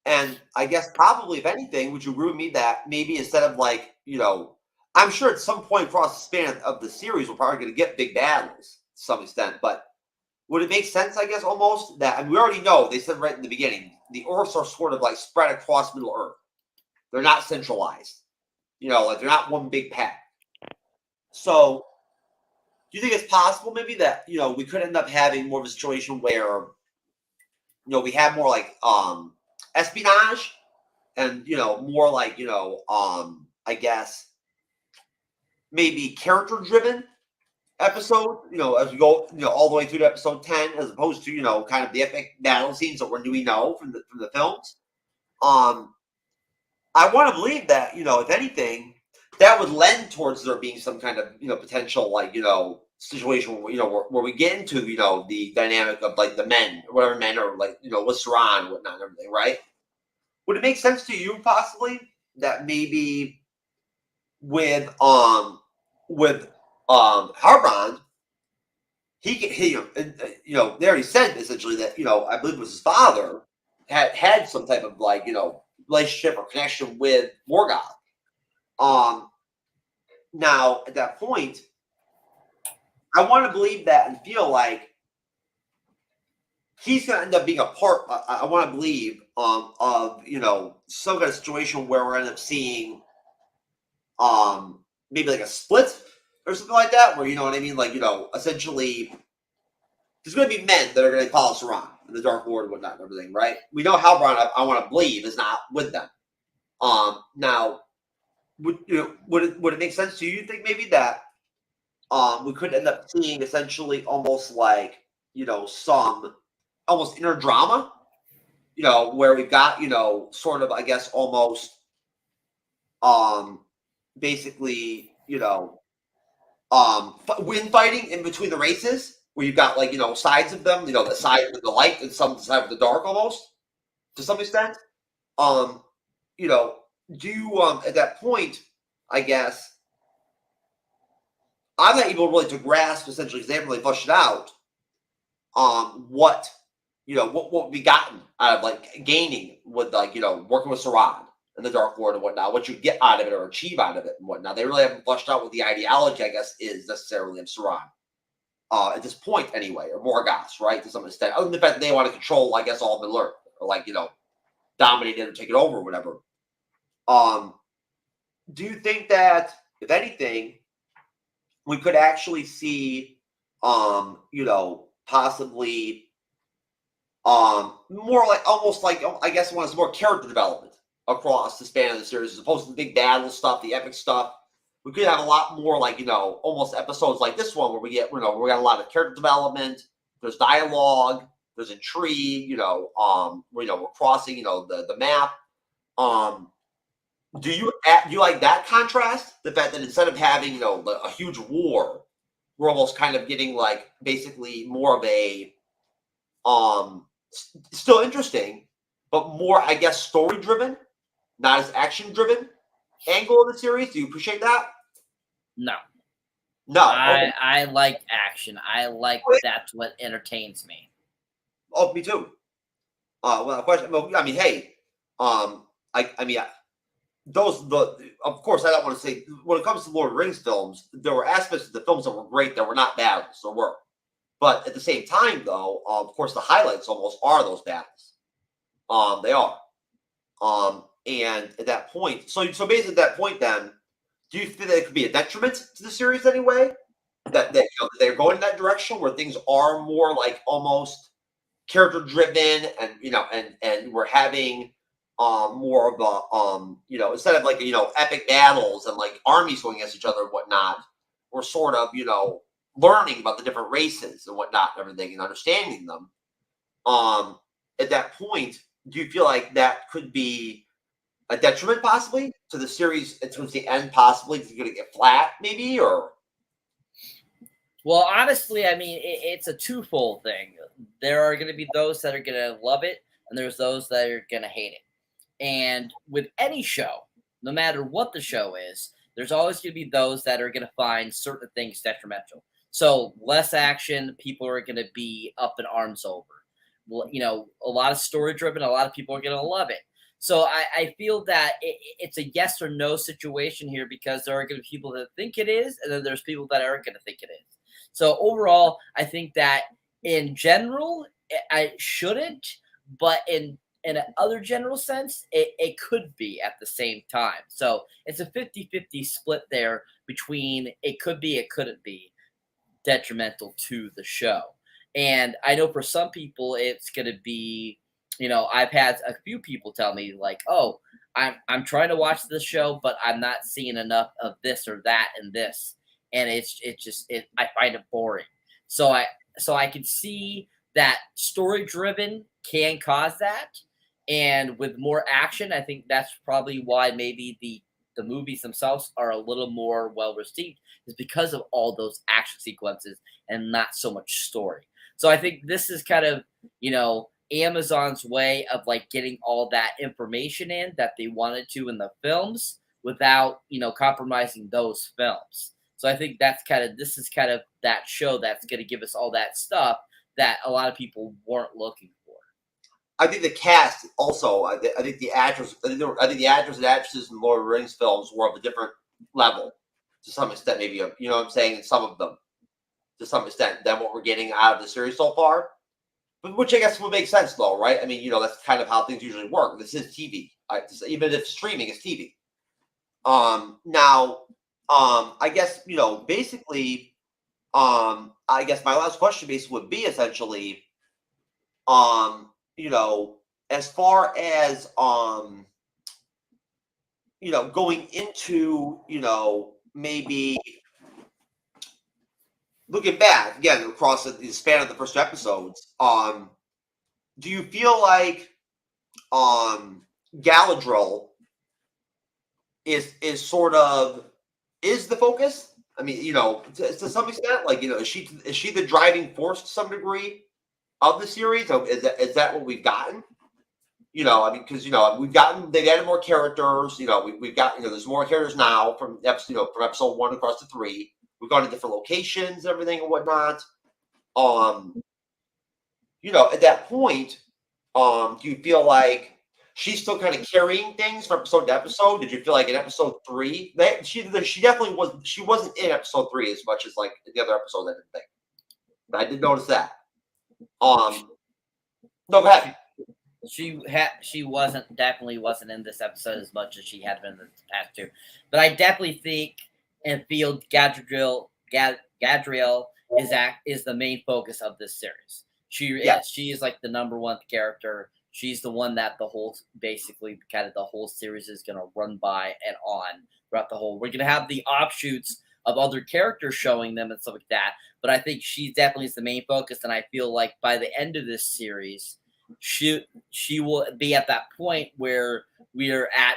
And I guess probably, if anything, would you agree with me that maybe instead of I'm sure at some point across the span of the series, we're probably going to get big battles to some extent, but would it make sense, I guess, almost that, and we already know, they said right in the beginning, the Earths are sort of like spread across Middle Earth. They're not centralized. Like they're not one big pack. So do you think it's possible maybe that, we could end up having more of a situation where, we have more like espionage and more like I guess maybe character driven episode as we go all the way through to episode 10, as opposed to kind of the epic battle scenes that we know from the films. I want to believe that if anything, that would lend towards there being some kind of potential situation where where we get into the dynamic of like the men, whatever men are like with Saran and whatnot and everything, right? Would it make sense to you possibly that maybe with with Harbrand, they already said essentially that I believe it was his father had some type of relationship or connection with Morgoth. Now at that point, I want to believe that and feel like he's going to end up being a part. I want to believe of some kind of situation where we're end up seeing maybe like a split or something like that, where you know what I mean, like essentially there's going to be men that are going to follow us around in the Dark Lord and whatnot and everything, right? We know Halbrand, I want to believe, is not with them. Now, would it make sense to you? You think maybe that we could end up seeing essentially almost like some almost inner drama, where we've got sort of I guess almost basically wind fighting in between the races, where you've got sides of them, the side with the light and some side with the dark, almost to some extent. You know, do you at that point, I guess, I'm not able really to grasp essentially because they haven't really fleshed it out. What what we gotten out of gaining with working with Sarad and the Dark Lord and whatnot, what you get out of it or achieve out of it and whatnot. They really haven't fleshed out what the ideology, I guess, is necessarily of Sarad. At this point anyway, or Morgoth, right, to some extent. Other than the fact that they want to control, I guess, all of Middle Earth, or dominate it or take it over or whatever. Do you think that, if anything, we could actually see possibly more like almost like I guess one is more character development across the span of the series as opposed to the big battle stuff, the epic stuff. We could have a lot more almost episodes like this one where we get we got a lot of character development. There's dialogue. There's a tree, we're crossing, the map. Do you like that contrast? The fact that instead of having, a huge war, we're almost kind of getting like basically more of a, still interesting, but more, I guess, story driven, not as action driven angle of the series. Do you appreciate that? No. No. Okay. I like action. I like that's what entertains me. Oh, me too. Well, question. Well, I mean, hey, of course, I don't want to say when it comes to Lord of the Rings films, there were aspects of the films that were great that were not battles. There were, but at the same time, though, of course, the highlights almost are those battles. They are. And at that point, so basically at that point, then, do you think that it could be a detriment to the series anyway? That they're going in that direction where things are more like almost character driven, and we're having more of a instead of like epic battles and like armies going against each other and whatnot, we're sort of learning about the different races and whatnot and everything and understanding them. At that point, do you feel like that could be a detriment possibly to the series towards the end? Possibly it's going to get flat, maybe, or. Well, honestly, I mean, it's a twofold thing. There are going to be those that are going to love it, and there's those that are going to hate it. And with any show, no matter what the show is, there's always going to be those that are going to find certain things detrimental. So less action, people are going to be up in arms over. Well, a lot of story driven, a lot of people are going to love it. So I feel that it's a yes or no situation here because there are going to be people that think it is, and then there's people that aren't going to think it is. So overall, I think that in general, I shouldn't, but in other general sense, it could be at the same time. So it's a 50-50 split there between it could be, it couldn't be detrimental to the show. And I know for some people, it's going to be, I've had a few people tell me like, oh, I'm trying to watch this show, but I'm not seeing enough of this or that and this. And I find it boring. So I can see that story driven can cause that. And with more action, I think that's probably why maybe the movies themselves are a little more well received, is because of all those action sequences and not so much story. So I think this is kind of, Amazon's way of like getting all that information in that they wanted to in the films without, compromising those films. So I think this is kind of that show that's going to give us all that stuff that a lot of people weren't looking for. I think the cast also. I think the actors. I think the actors and actresses in Lord of the Rings films were of a different level, to some extent. Maybe what I'm saying. Some of them, to some extent, than what we're getting out of the series so far. But which I guess would make sense, though, right? I mean, that's kind of how things usually work. This is TV, even if streaming is TV. Now, I guess basically, I guess my last question basically would be essentially, as far as going into maybe looking back again across the span of the first episodes, do you feel like Galadriel is sort of is the focus? I mean, to some extent, like is she the driving force to some degree of the series? Is that what we've gotten? I mean, because they've added more characters. We've got there's more characters now from episode 1 across to 3. We've gone to different locations and everything and whatnot. At that point, do you feel like she's still kind of carrying things from episode to episode? Did you feel like in episode 3 that she definitely was? She wasn't in episode 3 as much as like the other episodes. I didn't think, but I did notice that. No, go ahead. She definitely wasn't in this episode as much as she had been in the past 2. But I definitely think and feel Gadriel is the main focus of this series. She is like the number one character. She's the one that the whole series is gonna run by and on throughout the whole. We're gonna have the offshoots of other characters showing them and stuff like that. But I think she definitely is the main focus, and I feel like by the end of this series, she will be at that point where we are at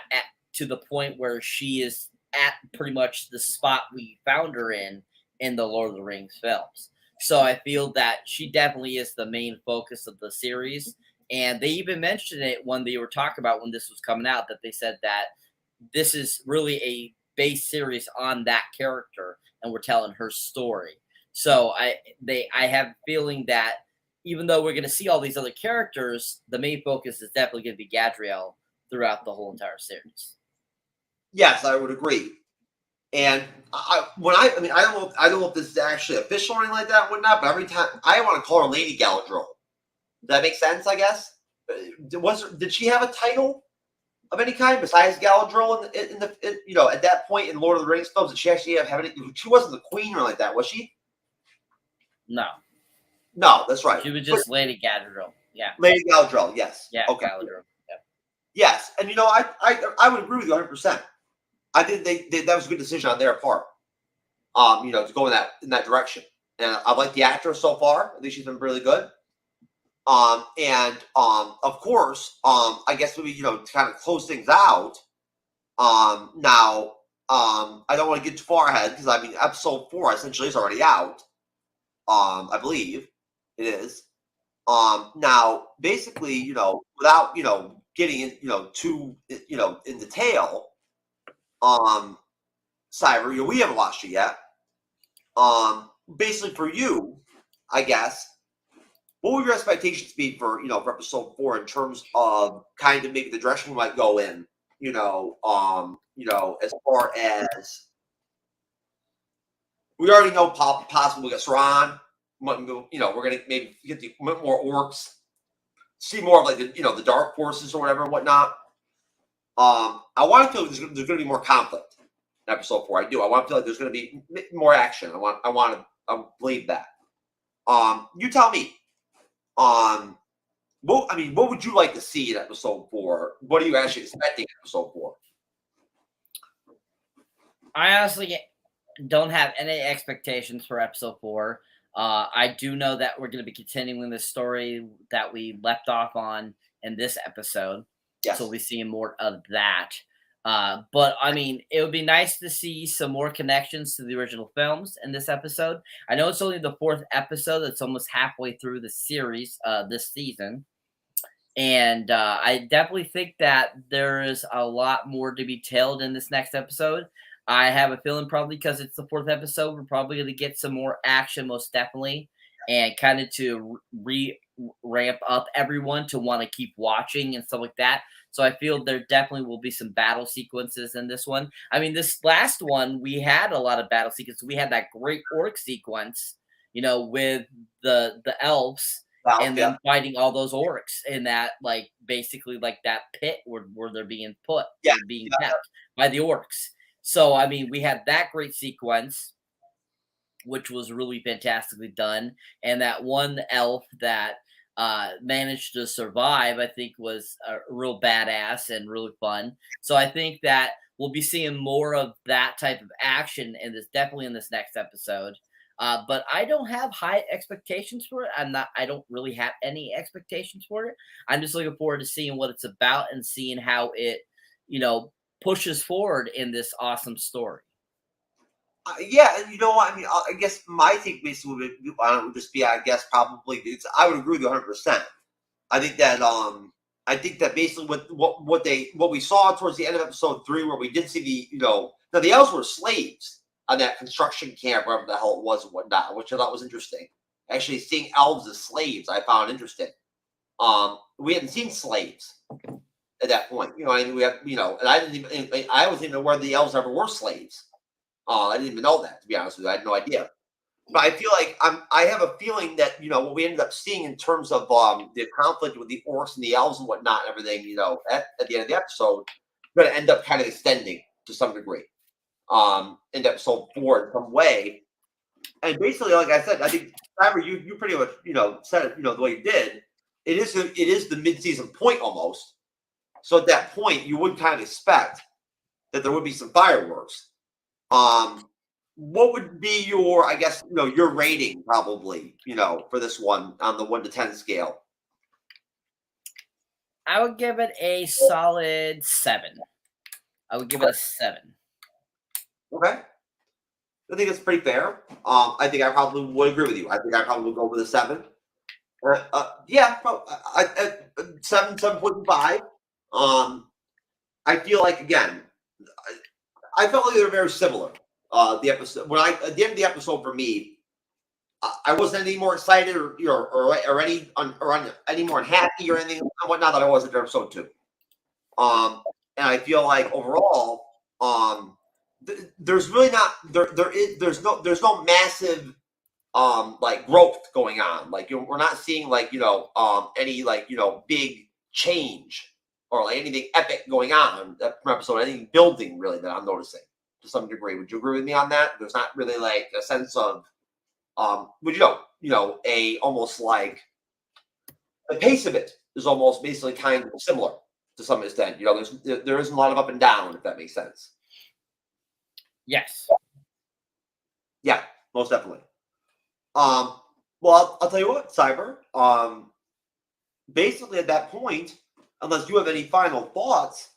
to the point where she is at pretty much the spot we found her in the Lord of the Rings films. So I feel that she definitely is the main focus of the series. And they even mentioned it when they were talking about when this was coming out, that they said that this is really a base series on that character, and we're telling her story. So I have a feeling that even though we're going to see all these other characters, the main focus is definitely going to be Gadriel throughout the whole entire series. Yes, I would agree. And I don't know if this is actually official or anything like that, whatnot. But every time I want to call her Lady Galadriel. Does that make sense? I guess. Did she have a title of any kind besides Galadriel in the at that point in Lord of the Rings films? Did she actually have any? She wasn't the queen or like that, was she? No, that's right. She was just Lady Galadriel. Yeah. Lady Galadriel. Yes. Yeah. Okay. Galadriel. Yeah. Yes, and I would agree with you 100%. I think that was a good decision on their part. To go in that direction. And I like the actress so far. I think she's been really good. Of course, I guess maybe to kind of close things out. Now, I don't want to get too far ahead because episode 4 essentially is already out. I believe it is. Now, basically, without getting in, too in detail. Cyber, we haven't watched it yet. Basically for you, I guess, what would your expectations be for episode 4 in terms of kind of maybe the direction we might go in, as far as we already know possibly we'll get Sauron, we're gonna maybe get more orcs, see more of like the dark forces or whatever and whatnot. I want to feel like there's going to be more conflict in episode 4. I do. I want to feel like there's going to be more action. I believe that. You tell me. What would you like to see in episode 4? What are you actually expecting in episode 4? I honestly don't have any expectations for episode 4. I do know that we're going to be continuing the story that we left off on in this episode. Yes. So we'll be seeing more of that. But it would be nice to see some more connections to the original films in this episode. I know it's only the 4th episode. It's almost halfway through the series this season. And I definitely think that there is a lot more to be told in this next episode. I have a feeling probably because it's the 4th episode, we're probably going to get some more action, most definitely. And kind of to ramp up everyone to want to keep watching and stuff like that. So I feel there definitely will be some battle sequences in this one. This last one, we had a lot of battle sequences. We had that great orc sequence, with the elves then fighting all those orcs in that, basically that pit where they're being put, being kept by the orcs. So, we had that great sequence, which was really fantastically done. And that one elf that managed to survive, I think was a real badass and really fun. So I think that we'll be seeing more of that type of action definitely in this next episode. But I don't have high expectations for it. I don't really have any expectations for it. I'm just looking forward to seeing what it's about and seeing how it, pushes forward in this awesome story. And you know what? I guess my take basically would just be, I guess probably I would agree with you 100%. I think that basically what we saw towards the end of episode 3, where we did see now the elves were slaves on that construction camp, wherever the hell it was and whatnot, which I thought was interesting. Actually, seeing elves as slaves, I found interesting. We hadn't seen slaves at that point, we have, and I wasn't even aware the elves ever were slaves. I didn't even know that, to be honest with you. I had no idea. But I feel like I have a feeling that, what we ended up seeing in terms of the conflict with the orcs and the elves and whatnot and everything, at the end of the episode, going to end up kind of extending to some degree into episode 4 in some way. And basically, like I said, I think, Cyber, you pretty much, said it, the way you did. It is the mid-season point almost. So at that point, you would kind of expect that there would be some fireworks. what would be your, I guess, your rating probably, for this one on the 1 to 10 scale? I would give it a solid 7. I would give it a 7. Okay. I think it's pretty fair. I think I probably would agree with you. I think I probably would go with a 7. Yeah, 7, 7.5. I feel like, again, I felt like they were very similar. The episode, at the end of the episode for me, I wasn't any more excited or any more unhappy or anything and whatnot that I was at episode 2. And I feel like overall, there's really not there's no massive like growth going on. Like we're not seeing like any like big change or like anything epic going on from episode, anything building really that I'm noticing to some degree. Would you agree with me on that? There's not really like a sense of a almost like the pace of it is almost basically kind of similar to some extent. There isn't a lot of up and down, if that makes sense. Yes. Yeah, most definitely. Well, I'll tell you what, Cyber. Basically, at that point, unless you have any final thoughts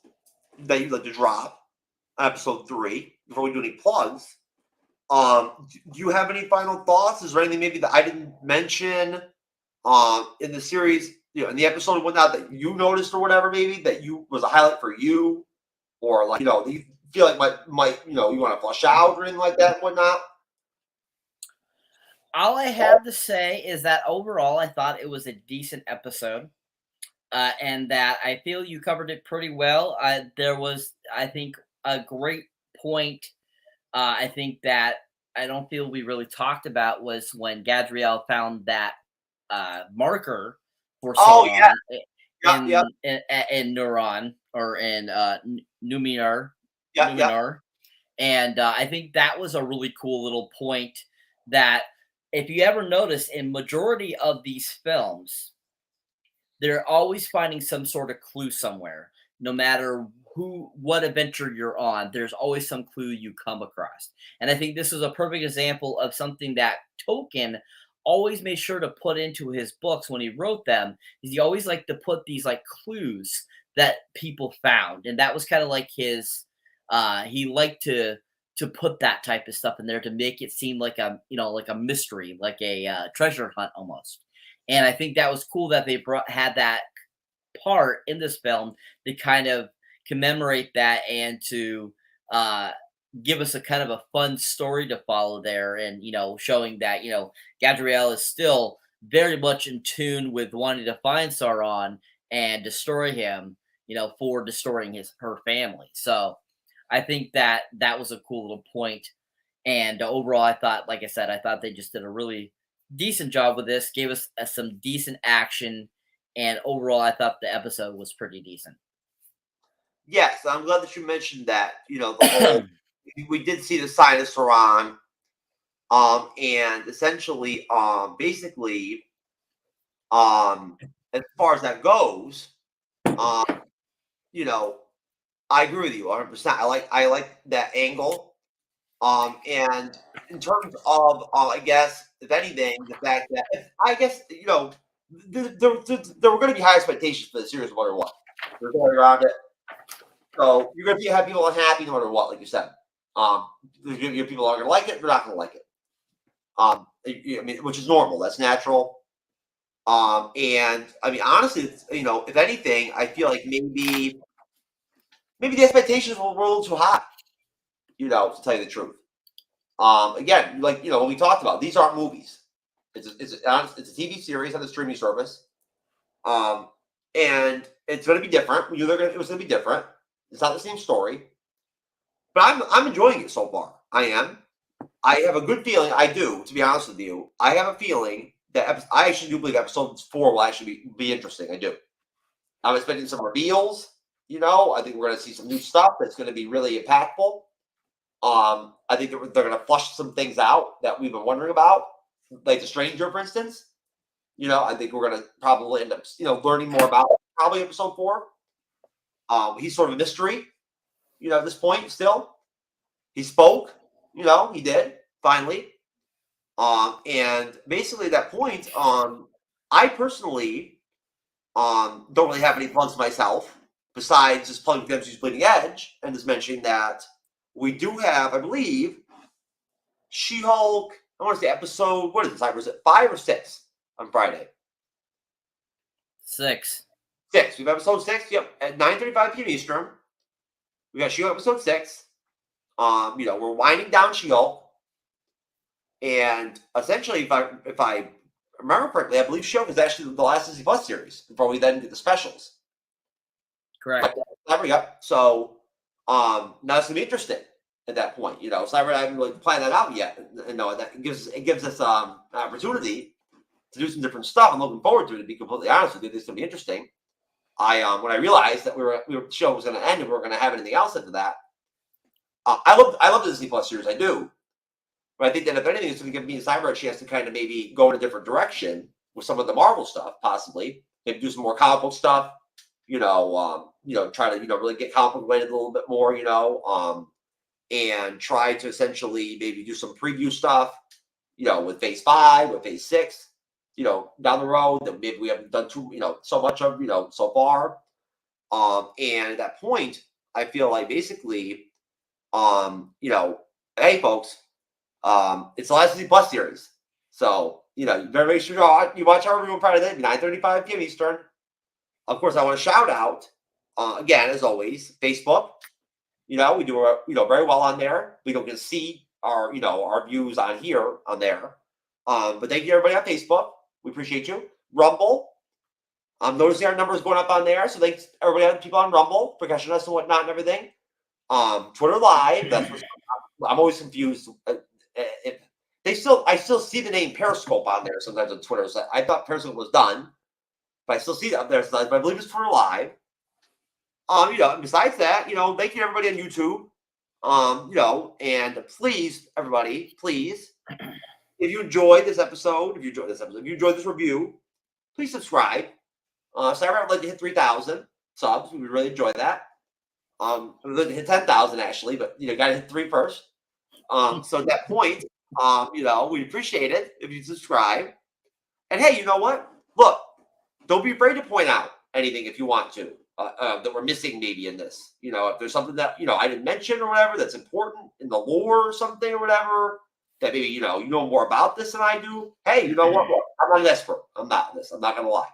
that you'd like to drop on episode 3 before we do any plugs, do you have any final thoughts? Is there anything maybe that I didn't mention in the series, in the episode and whatnot that you noticed or whatever, maybe that was a highlight for you, or like that you feel like might you want to flush out or anything like that and whatnot? All I have to say is that overall, I thought it was a decent episode, and that I feel you covered it pretty well. There was, I think, a great point. I think that I don't feel we really talked about was when Gadriel found that marker for Sauron in Neuron or in Numenor. Numenor. And I think that was a really cool little point that if you ever notice in majority of these films, they're always finding some sort of clue somewhere. No matter what adventure you're on, there's always some clue you come across. And I think this is a perfect example of something that Tolkien always made sure to put into his books when he wrote them, is he always liked to put these like clues that people found. And that was kind of like his, he liked to put that type of stuff in there to make it seem like a mystery, like a treasure hunt almost. And I think that was cool that they had that part in this film to kind of commemorate that and to give us a kind of a fun story to follow there, and showing that Gadriel is still very much in tune with wanting to find Sauron and destroy him, for destroying her family. So I think that was a cool little point. And overall, I thought, like I said, I thought they just did a really decent job with this, gave us some decent action, and overall, I thought the episode was pretty decent. Yes, I'm glad that you mentioned that. The whole we did see the sign of Sauron, and essentially, basically, as far as that goes, I agree with you 100%. I like that angle. And in terms of, I guess, if anything, the fact that there were going to be high expectations for the series, no matter what. There's no way around it. So you're going to have people unhappy no matter what, like you said. There's going to be people that are going to like it, they're not going to like it. I mean, which is normal. That's natural. And I mean, honestly, if anything, I feel like maybe the expectations were a little too high. To tell you the truth. Again, like when we talked about, these aren't movies. It's a TV series on the streaming service. And it's going to be different. It was going to be different. It's not the same story. But I'm enjoying it so far. I am. I have a good feeling. I do, to be honest with you. I have a feeling that I actually do believe episode 4 will actually be interesting. I do. I'm expecting some reveals. I think we're going to see some new stuff that's going to be really impactful. I think they're going to flush some things out that we've been wondering about, like the Stranger, for instance. I think we're going to probably end up, learning more about probably episode 4. He's sort of a mystery, at this point still. He spoke. You know, he did finally. And basically at that point, I personally don't really have any plugs myself besides just plugging MCU'S Bleeding Edge and just mentioning that we do have, I believe, She-Hulk. I want to say episode. What is it? Was it 5 or 6 on Friday? 6. 6. We have episode 6. Yep, at 9:35 p.m. Eastern. We got She-Hulk episode 6. You know, we're winding down She-Hulk, and essentially, if I remember correctly, I believe She-Hulk is actually the last Disney Plus series before we then get the specials. Correct. Yep. So, now it's gonna be interesting at that point. You know, so I haven't really planned that out yet. You know, that gives us an opportunity to do some different stuff. I'm looking forward to it. To be completely honest with you, this is gonna be interesting. When I realized that the show was gonna end and we were gonna have anything else after that. I love the Disney Plus series. I do. But I think that if anything, it's going to give me and Cyber a chance to kind of maybe go in a different direction with some of the Marvel stuff, possibly. Maybe do some more comic book stuff. You know, try to really get comic book related a little bit more. And try to essentially maybe do some preview stuff. You know, with Phase 5, with Phase 6. You know, down the road that maybe we haven't done so much of so far. And at that point, I feel like basically, hey folks. It's the last Disney Plus series. So, you better make sure you watch our review on Friday night, 9:35 p.m. Eastern. Of course, I want to shout out, again, as always, Facebook. We do, very well on there. We don't get to see our views on there. But thank you, everybody on Facebook. We appreciate you. Rumble. I'm noticing our numbers going up on there. So thanks, everybody, people on Rumble for catching us and whatnot and everything. Twitter Live. I'm always confused. I still see the name Periscope on there sometimes on Twitter. So I thought Periscope was done, but I still see it up there. But I believe it's Twitter Live. Besides that, thank you everybody on YouTube. And please, everybody, if you enjoyed this episode, if you enjoyed this review, please subscribe. Sorry, I would like to hit 3,000 subs. We would really enjoy that. We'd like to hit 10,000 actually, but gotta hit 3 first. So at that point, we appreciate it if you subscribe. And hey, you know what? Look, don't be afraid to point out anything if you want to that we're missing maybe in this. If there's something that I didn't mention or whatever that's important in the lore or something or whatever that maybe you know more about this than I do. Hey, you know what? Look, I'm not an expert. I'm not this. I'm not gonna lie.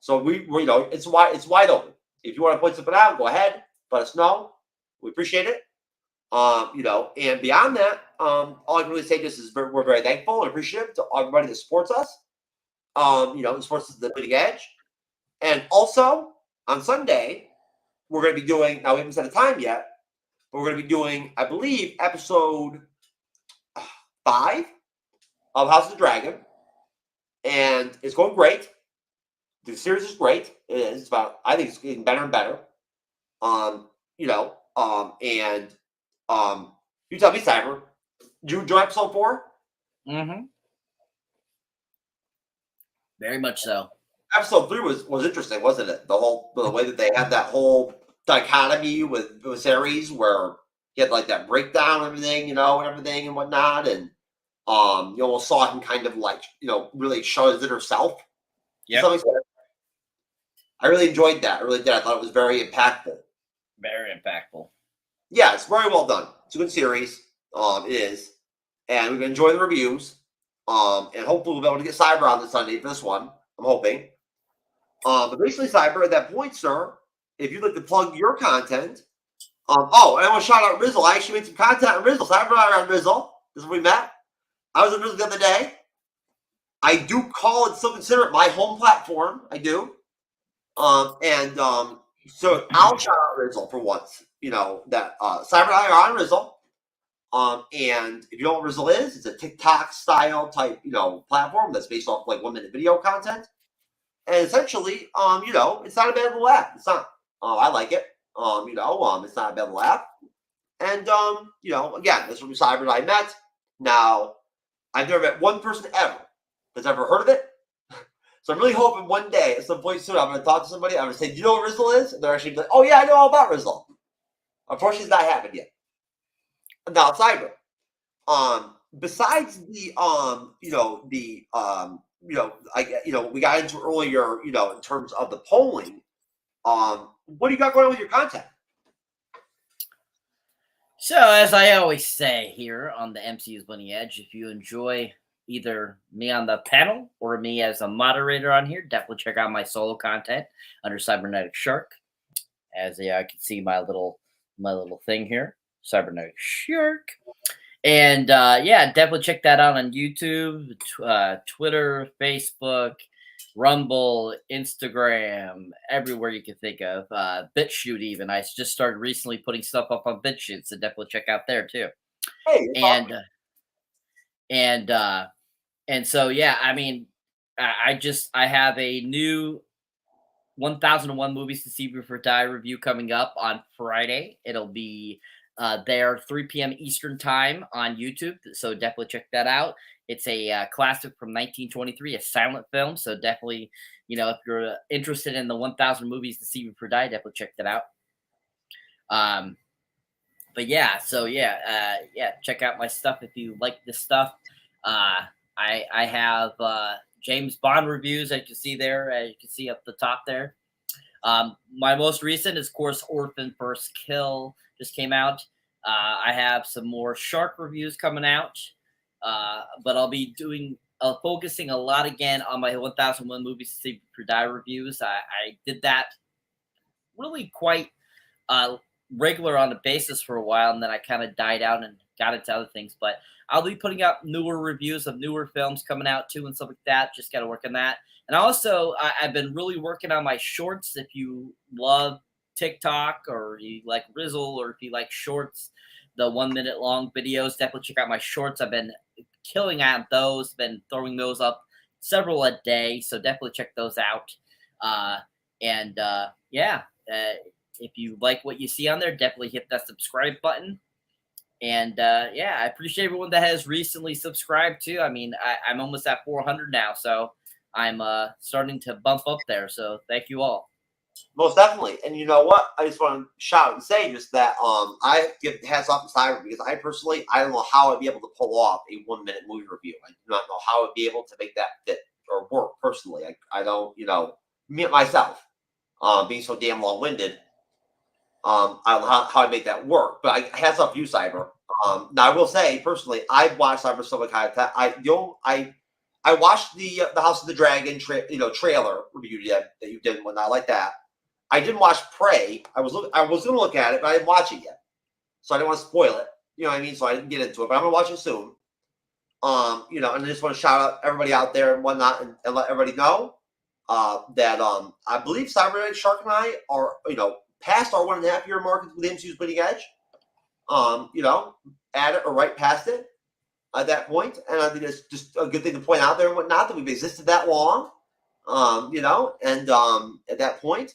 So we're it's wide open. If you want to point something out, go ahead. Let us know. We appreciate it. And beyond that, all I can really say just is we're very thankful and appreciative to everybody that supports us. Supports the Bleeding Edge. And also, on Sunday, we're going to be doing, now we haven't set a time yet, but we're going to be doing, I believe, episode 5 of House of the Dragon. And it's going great. The series is great. It is. I think it's getting better and better. You tell me, Cyber, did you enjoy episode 4? Mm-hmm. Very much so. Episode 3 was interesting, wasn't it? The way that they had that whole dichotomy with Viserys, where he had like that breakdown and everything, and everything and whatnot, and you almost saw him kind of like really show his inner self. Yeah. I really enjoyed that. I really did. I thought it was very impactful. Very impactful. Yeah, it's very well done. It's a good series. It is. And we've enjoyed the reviews. And hopefully we'll be able to get Cyber on this Sunday for this one. I'm hoping. But basically, Cyber, at that point, sir, if you'd like to plug your content. And I want to shout out Rizzle. I actually made some content on Rizzle. Cyber and I are on Rizzle. This is where we met. I was on Rizzle the other day. I do call and still consider it my home platform. I do. So I'll shout out Rizzle for once. That Cyber and I are on Rizzle. And if you know what Rizzle is, it's a TikTok style type, platform that's based off like 1-minute video content. And essentially, it's not a bad little app. It's not. I like it. It's not a bad little app. And again, this is where Cyber and I met. Now, I've never met one person ever that's ever heard of it. So I'm really hoping one day, at some point soon, I'm going to talk to somebody. I'm going to say, "Do you know what Rizzle is?" And they're actually like, "Oh yeah, I know all about Rizzle." Unfortunately, it's not happened yet. Now, Cyber, Besides the we got into earlier, in terms of the polling, what do you got going on with your content? So, as I always say here on the MCU's Bleeding Edge, if you enjoy either me on the panel or me as a moderator on here, definitely check out my solo content under Cybernetic Shark. As I can see my little thing here, Cybernetic Shark. And definitely check that out on YouTube, Twitter, Facebook, Rumble, Instagram, everywhere you can think of. BitChute even. I just started recently putting stuff up on BitChute, so definitely check out there too. Hey, and so I mean, I have a new 1001 Movies to See Before Die review coming up on Friday. It'll be there 3 p.m. Eastern time on YouTube, so definitely check that out. It's a classic from 1923, a silent film, so definitely, if you're interested in the 1000 Movies to See Before Die, definitely check that out. Check out my stuff if you like this stuff. I have James Bond reviews, as you can see there, as you can see up the top there. My most recent is, of course, Orphan First Kill just came out. I have some more shark reviews coming out, but I'll be focusing a lot again on my 1001 Movies to See Before Die reviews. I did that really quite regular on a basis for a while, and then I kind of died out and got into other things. But I'll be putting out newer reviews of newer films coming out too and stuff like that. Just got to work on that. And also, I've been really working on my shorts. If you love TikTok or you like Rizzle or if you like shorts, the 1 minute long videos, definitely check out my shorts. I've been killing at those, been throwing those up several a day. So definitely check those out. If you like what you see on there, definitely hit that subscribe button. And I appreciate everyone that has recently subscribed too. I mean, I'm almost at 400 now, so I'm starting to bump up there. So thank you all. Most definitely. And you know what? I just want to shout and say just that I give hats off to Cyber, because I don't know how I'd be able to pull off a 1 minute movie review. I do not know how I'd be able to make that fit or work personally. I don't, me myself, being so damn long winded. I don't know how I make that work, but hats off to you, Cyber. Now I will say personally, I've watched Cyber so much. I watched the House of the Dragon trailer review that you did and whatnot like that. I didn't watch Prey. I was going to look at it, but I didn't watch it yet, so I didn't want to spoil it. You know what I mean? So I didn't get into it, but I'm gonna watch it soon. And I just want to shout out everybody out there and whatnot, and let everybody know that I believe Cybernetic Shark and I are past our 1.5 year mark with MCU'S Bleeding Edge. At it or right past it at that point. And I think it's just a good thing to point out there and whatnot, that we've existed that long. At that point,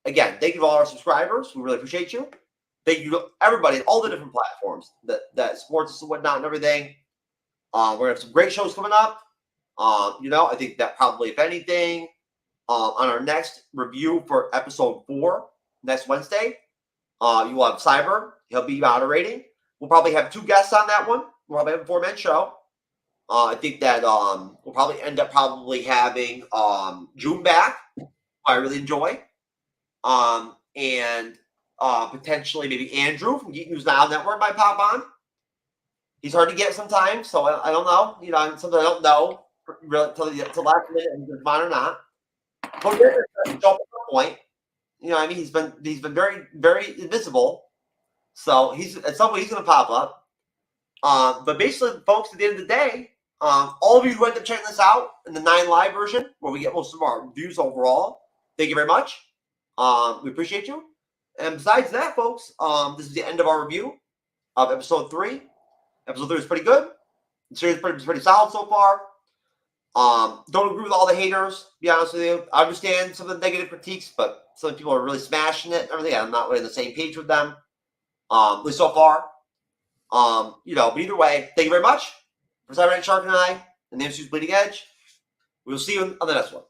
again, thank you to all our subscribers. We really appreciate you. Thank you to everybody at all the different platforms that supports us and whatnot and everything. We're gonna have some great shows coming up. I think that probably, if anything, on our next review for episode 4 next Wednesday, you will have Cyber. He'll be moderating. We'll probably have 2 guests on that one. We'll probably have a 4-man show. I think that we'll probably end up having June back, who I really enjoy. And potentially maybe Andrew from Geek News Now Network might pop on. He's hard to get sometimes, so I don't know. Sometimes I don't know really until the last minute if he's on or not. But we're going to jump at some point. He's been very, very invisible. So at some point he's going to pop up. But basically, folks, at the end of the day, all of you who end up checking this out in the 9 live version, where we get most of our views overall, thank you very much. We appreciate you. And besides that, folks, this is the end of our review of episode 3. Episode 3 is pretty good. The series is pretty solid so far. Don't agree with all the haters, to be honest with you. I understand some of the negative critiques, but some people are really smashing it and everything. I'm not really on the same page with them, at least so far. But either way, thank you very much. For Cybernetic Shark and I, and the MCU'S Bleeding Edge, we will see you on the next one.